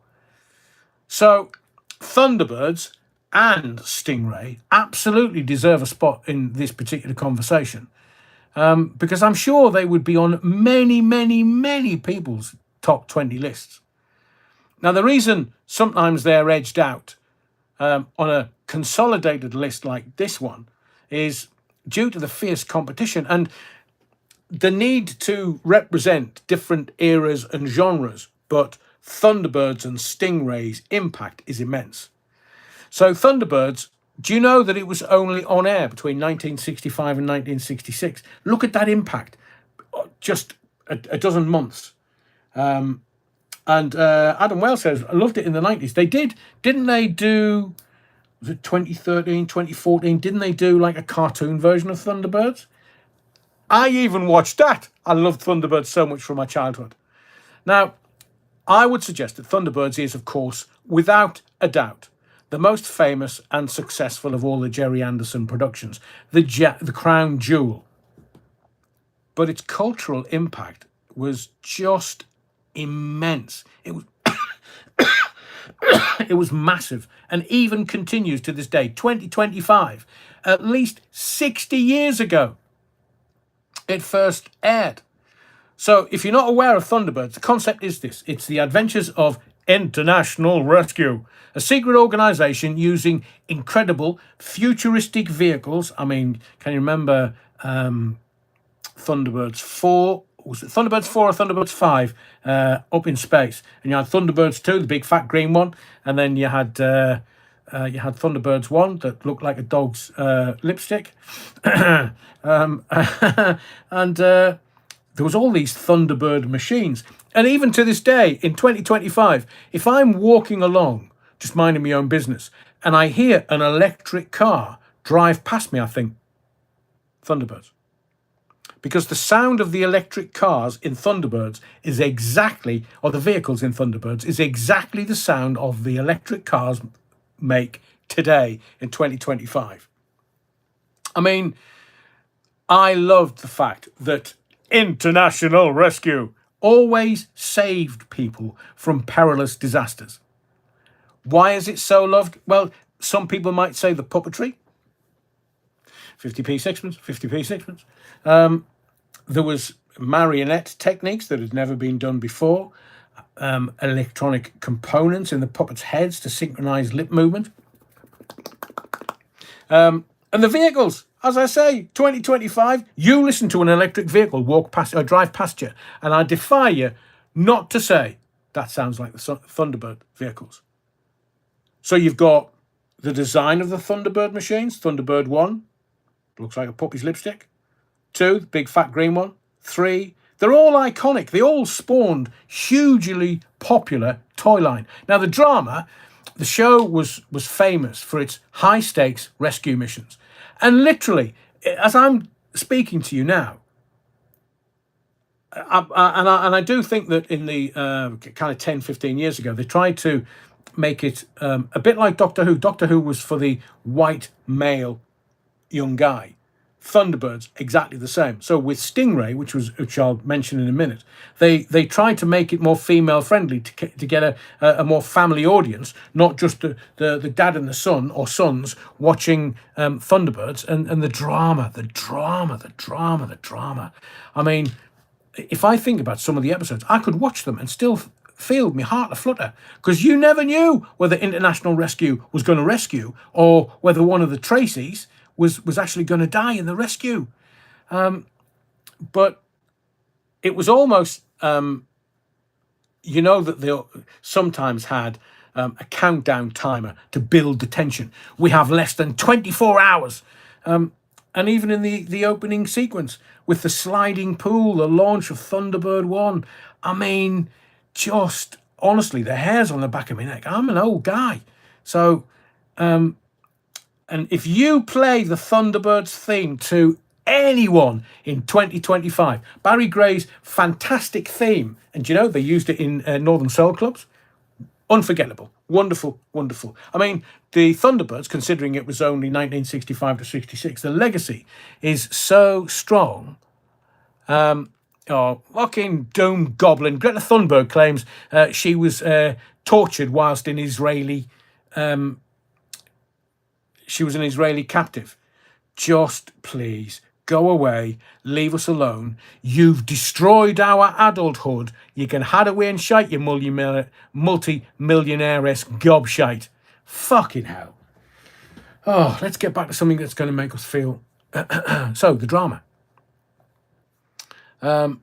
So Thunderbirds and Stingray absolutely deserve a spot in this particular conversation, because I'm sure they would be on many, many, many people's top 20 lists. Now, the reason sometimes they're edged out on a consolidated list like this one is due to the fierce competition and the need to represent different eras and genres, but Thunderbirds and Stingray's impact is immense. So Thunderbirds, do you know that it was only on air between 1965 and 1966? Look at that impact. Just a dozen months. And Adam Wales says, I loved it in the 90s. They did. Didn't they do, was it 2013, 2014? Didn't they do like a cartoon version of Thunderbirds? I even watched that. I loved Thunderbirds so much from my childhood. Now, I would suggest that Thunderbirds is, of course, without a doubt, the most famous and successful of all the Gerry Anderson productions, the crown jewel. But its cultural impact was just immense. It was it was massive, and even continues to this day, 2025, at least 60 years ago, it first aired. So if you're not aware of Thunderbirds, the concept is this. It's the adventures of International Rescue, a secret organisation using incredible futuristic vehicles. I mean, can you remember Thunderbirds 4? Was it Thunderbirds 4 or Thunderbirds 5 up in space? And you had Thunderbirds 2, the big fat green one, and then you had Thunderbirds 1 that looked like a dog's lipstick. And there was all these Thunderbird machines. And even to this day, in 2025, if I'm walking along, just minding my own business, and I hear an electric car drive past me, I think, Thunderbirds. Because the sound of the electric cars in Thunderbirds is exactly, or the vehicles in Thunderbirds, is exactly the sound of the electric cars make today in 2025. I mean, I loved the fact that International Rescue always saved people from perilous disasters. Why is it so loved? Well, some people might say the puppetry. 50p sixpence, 50p sixpence. There was marionette techniques that had never been done before. Electronic components in the puppets' heads to synchronize lip movement. And the vehicles, as I say, 2025, you listen to an electric vehicle walk past or drive past you, and I defy you not to say that sounds like the Thunderbird vehicles. So you've got the design of the Thunderbird machines. Thunderbird 1 looks like a puppy's lipstick. 2, the big fat green one. 3, they're all iconic. They all spawned hugely popular toy line. Now the drama, the show was famous for its high stakes rescue missions. And literally, as I'm speaking to you now, I do think that in the kind of 10, 15 years ago, they tried to make it a bit like Doctor Who. Doctor Who was for the white male young guy. Thunderbirds, exactly the same. So with Stingray, which I'll mention in a minute, they tried to make it more female friendly to get a more family audience, not just the dad and the son or sons watching Thunderbirds, and the drama. I mean, if I think about some of the episodes, I could watch them and still feel my heart aflutter, because you never knew whether International Rescue was going to rescue or whether one of the Tracys was actually going to die in the rescue. But it was almost, that they sometimes had a countdown timer to build the tension. We have less than 24 hours. And even in the opening sequence with the sliding pool, the launch of Thunderbird 1, I mean, just honestly, the hairs on the back of my neck. I'm an old guy. So, and if you play the Thunderbirds theme to anyone in 2025, Barry Gray's fantastic theme, and they used it in Northern Soul clubs, unforgettable, wonderful, wonderful. I mean, the Thunderbirds, considering it was only 1965 to 66, the legacy is so strong. Fucking Doom Goblin. Greta Thunberg claims she was tortured whilst in Israeli. She was an Israeli captive. Just please go away. Leave us alone. You've destroyed our adulthood. You can had away and shite, you multi-millionaire-esque gobshite. Fucking hell. Oh, let's get back to something that's going to make us feel. So, the drama. I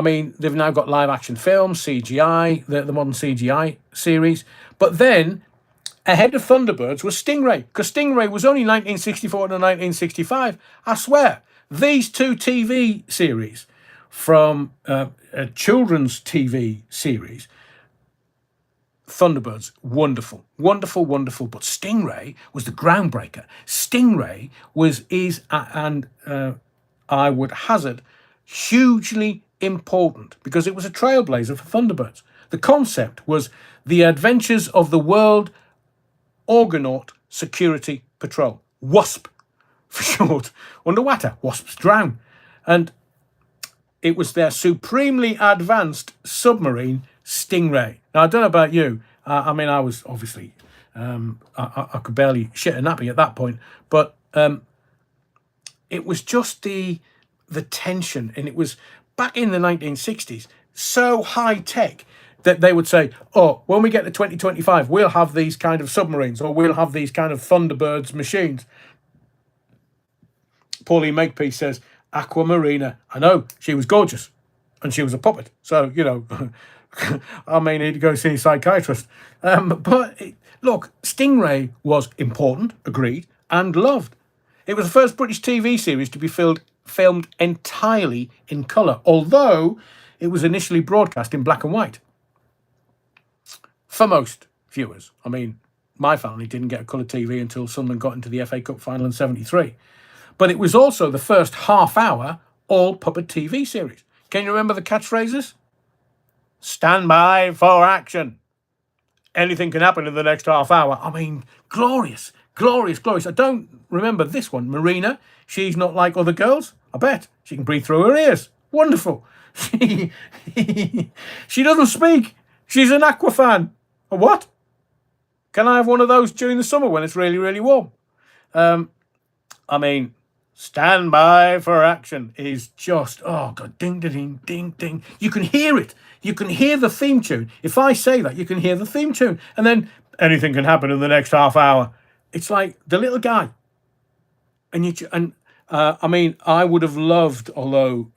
mean, they've now got live action films, CGI, the modern CGI series. But then, ahead of Thunderbirds was Stingray, because Stingray was only 1964 to 1965. I swear, these two TV series from a children's TV series Thunderbirds, wonderful, wonderful, wonderful. But Stingray was the groundbreaker. Stingray and I would hazard, hugely important because it was a trailblazer for Thunderbirds. The concept was the adventures of the World Orgonaut Security Patrol, WASP for short. Underwater, wasps drown. And it was their supremely advanced submarine, Stingray. Now, I don't know about you. I mean, I was obviously, I could barely shit a nappy at that point. But it was just the tension. And it was back in the 1960s, so high tech that they would say, oh, when we get to 2025, we'll have these kind of submarines or we'll have these kind of Thunderbirds machines. Pauline Makepeace says, Aquamarina. I know, she was gorgeous and she was a puppet. So, you know, I may need to go see a psychiatrist. Look, Stingray was important, agreed, and loved. It was the first British TV series to be filmed entirely in colour, although it was initially broadcast in black and white. For most viewers. I mean, my family didn't get a colour TV until Sunderland got into the FA Cup final in 73. But it was also the first half-hour all-puppet TV series. Can you remember the catchphrases? Stand by for action. Anything can happen in the next half hour. I mean, glorious, glorious, glorious. I don't remember this one. Marina, she's not like other girls. I bet. She can breathe through her ears. Wonderful. She doesn't speak. She's an aqua fan. A what? Can I have one of those during the summer when it's really, really warm? I mean, stand by for action is just, oh God, ding, ding, ding, ding, ding. You can hear it. You can hear the theme tune. If I say that, you can hear the theme tune. And then anything can happen in the next half hour. It's like the little guy. I mean, I would have loved, although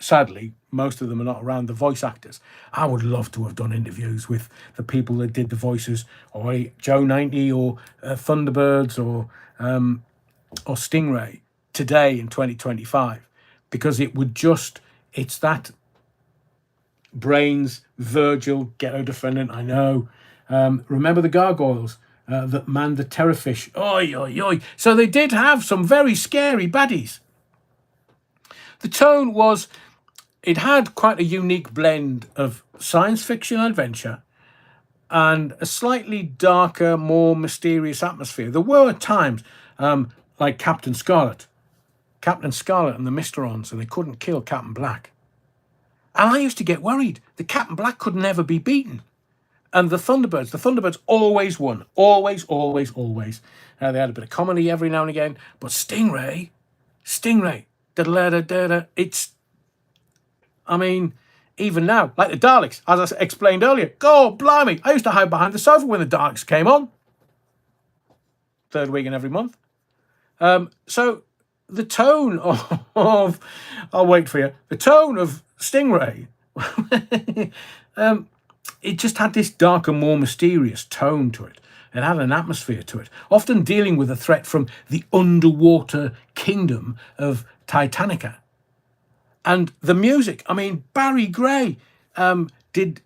sadly, most of them are not around, the voice actors. I would love to have done interviews with the people that did the voices, or Joe 90 or Thunderbirds or Stingray today in 2025, because it's that Brains, Virgil, Ghetto Defendant, I know. Remember the gargoyles that manned the Terrorfish? Oi, oi, oi. So they did have some very scary baddies. The tone was, it had quite a unique blend of science fiction adventure and a slightly darker, more mysterious atmosphere. There were times like Captain Scarlet and the Mysterons, and they couldn't kill Captain Black. And I used to get worried. The Captain Black could never be beaten. And the Thunderbirds always won. Always, always, always. They had a bit of comedy every now and again. But Stingray, it's, I mean, even now, like the Daleks, as I explained earlier, God blimey, I used to hide behind the sofa when the Daleks came on. Third week in every month. So the tone of I'll wait for you. The tone of Stingray, it just had this darker, more mysterious tone to it. It had an atmosphere to it, often dealing with a threat from the underwater kingdom of Titanica. And the music, I mean, Barry Gray it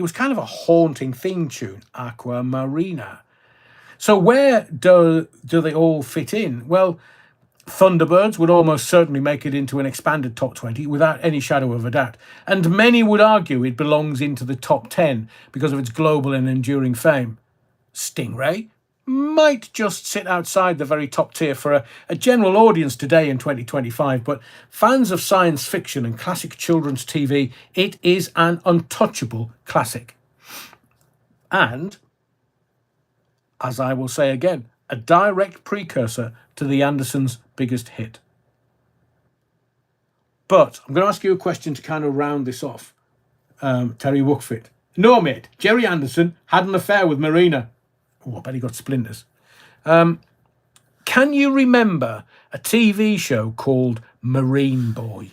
was kind of a haunting theme tune, Aquamarina. So where do they all fit in? Well, Thunderbirds would almost certainly make it into an expanded top 20 without any shadow of a doubt. And many would argue it belongs into the top 10 because of its global and enduring fame. Stingray might just sit outside the very top tier for a general audience today in 2025, but fans of science fiction and classic children's TV, it is an untouchable classic. And, as I will say again, a direct precursor to the Andersons' biggest hit. But I'm going to ask you a question to kind of round this off. Terry Wookfit. No, mate, Jerry Anderson had an affair with Marina. Oh, I bet he got splinters. Can you remember a TV show called Marine Boy?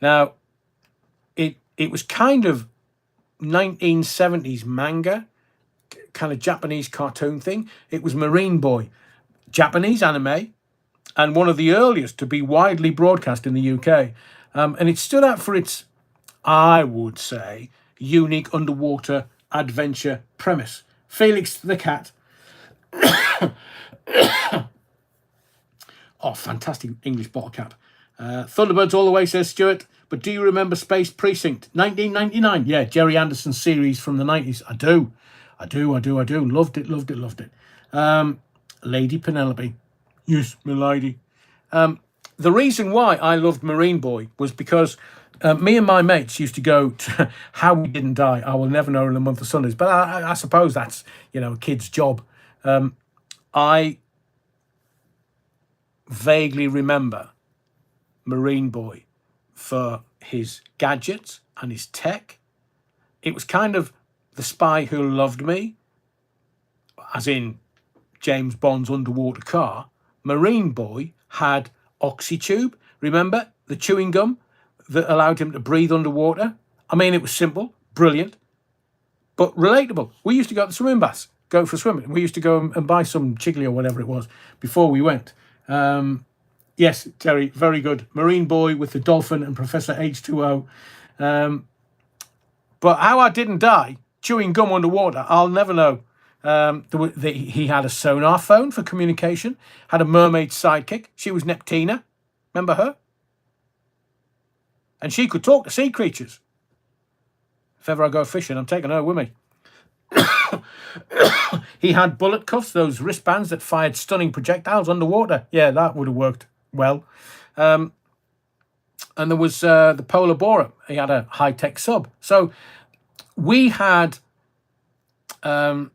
Now, it was kind of 1970s manga, kind of Japanese cartoon thing. It was Marine Boy, Japanese anime, and one of the earliest to be widely broadcast in the UK. And it stood out for its, I would say, unique underwater adventure premise. Felix the cat. Oh, fantastic English bottle cap. Thunderbirds all the way, says Stuart. But do you remember Space Precinct? 1999. Yeah, Jerry Anderson series from the 90s. I do. Loved it. Lady Penelope. Yes, milady. The reason why I loved Marine Boy was because me and my mates used to go to How We Didn't Die. I will never know in the month of Sundays. But I suppose that's, a kid's job. I vaguely remember Marine Boy for his gadgets and his tech. It was kind of The Spy Who Loved Me, as in James Bond's underwater car. Marine Boy had Oxytube, remember? The chewing gum that allowed him to breathe underwater. I mean, it was simple, brilliant, but relatable. We used to go to the swimming baths, go for swimming. We used to go and buy some chiggly or whatever it was before we went. Yes, Terry, very good. Marine Boy with the dolphin and Professor H2O. But how I didn't die, chewing gum underwater, I'll never know. He had a sonar phone for communication, had a mermaid sidekick. She was Neptina. Remember her? And she could talk to sea creatures. If ever I go fishing, I'm taking her with me. He had bullet cuffs, those wristbands that fired stunning projectiles underwater. Yeah, that would have worked well. And there was the Polar Borer. He had a high-tech sub. So we had... it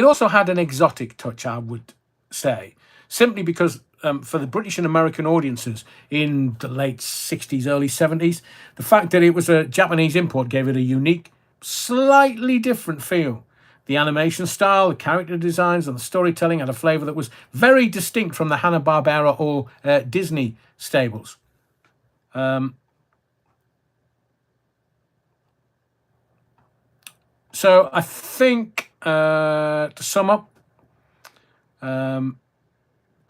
also had an exotic touch, I would say, simply because for the British and American audiences in the late 60s, early 70s, the fact that it was a Japanese import gave it a unique, slightly different feel. The animation style, the character designs, and the storytelling had a flavour that was very distinct from the Hanna-Barbera or Disney stables. So I think, to sum up, I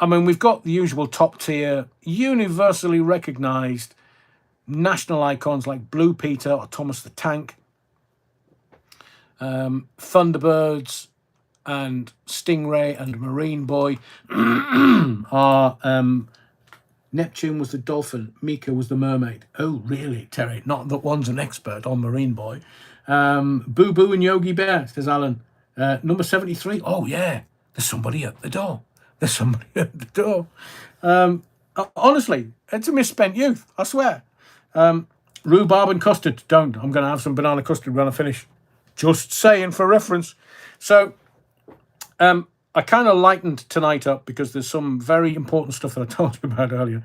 mean, we've got the usual top-tier, universally recognised national icons like Blue Peter or Thomas the Tank, Thunderbirds and Stingray and Marine Boy are... Neptune was the dolphin, Mika was the mermaid. Oh, really, Terry? Not that one's an expert on Marine Boy. Boo Boo and Yogi Bear, says Alan. Number 73. Oh, yeah. There's somebody at the door. Honestly, it's a misspent youth, I swear. Rhubarb and custard. Don't. I'm going to have some banana custard when I finish. Just saying for reference. So, I kind of lightened tonight up because there's some very important stuff that I told you about earlier,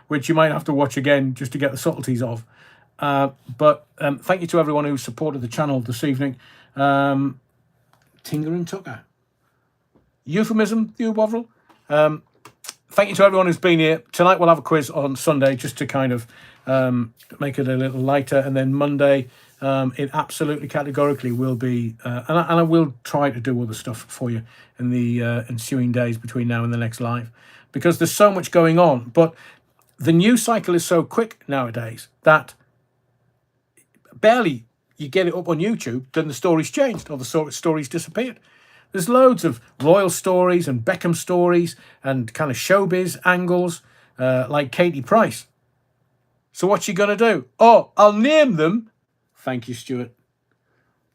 which you might have to watch again just to get the subtleties of. But thank you to everyone who supported the channel this evening. Tinger and Tucker. Euphemism, you Bovril. Thank you to everyone who's been here. Tonight we'll have a quiz on Sunday just to kind of make it a little lighter. And then Monday, it absolutely categorically will be... and I will try to do other stuff for you in the ensuing days between now and the next live. Because there's so much going on. But the news cycle is so quick nowadays that barely you get it up on YouTube, then the story's changed or the story's disappeared. There's loads of royal stories and Beckham stories and kind of showbiz angles, like Katie Price. So what's she going to do? Oh, I'll name them. Thank you, Stuart.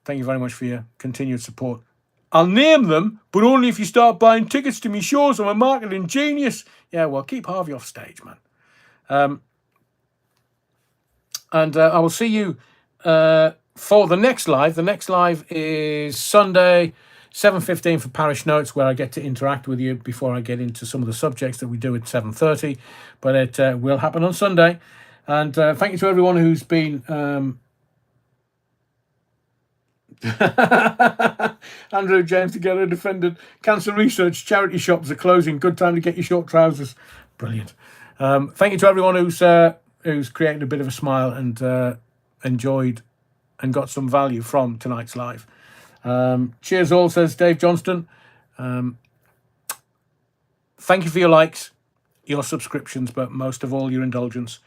Thank you very much for your continued support. I'll name them, but only if you start buying tickets to me shows. I'm a marketing genius. Yeah, well, keep Harvey off stage, man. And I will see you for the next live. The next live is Sunday, 7:15 for Parish Notes, where I get to interact with you before I get into some of the subjects that we do at 7:30. But it will happen on Sunday. And thank you to everyone who's been... Andrew James together defended cancer research. Charity shops are closing. Good time to get your short trousers. Brilliant. Thank you to everyone who's created a bit of a smile and enjoyed and got some value from tonight's live. Cheers all, says Dave Johnston. Thank you for your likes, your subscriptions, but most of all your indulgence.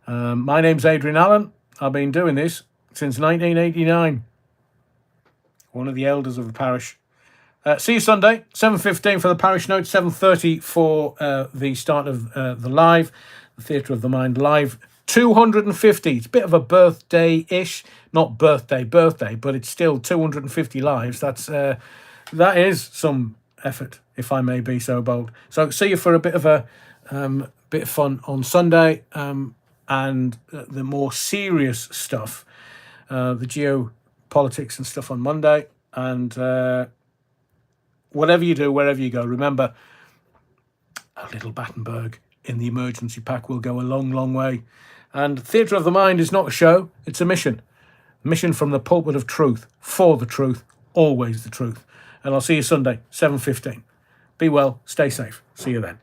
My name's Adrian Allen. I've been doing this since 1989. One of the elders of the parish. See you Sunday, 7:15 for the parish note, 7:30 for the start of the live, the Theatre of the Mind live. 250. It's a bit of a birthday-ish, not birthday, but it's still 250 lives. That is some effort, if I may be so bold. So see you for a bit of fun on Sunday, and the more serious stuff, the geopolitics and stuff on Monday, and whatever you do, wherever you go, remember a little Battenberg in the emergency pack will go a long, long way. And Theatre of the Mind is not a show, it's a mission. Mission from the pulpit of truth, for the truth, always the truth. And I'll see you Sunday, 7:15. Be well, stay safe. See you then.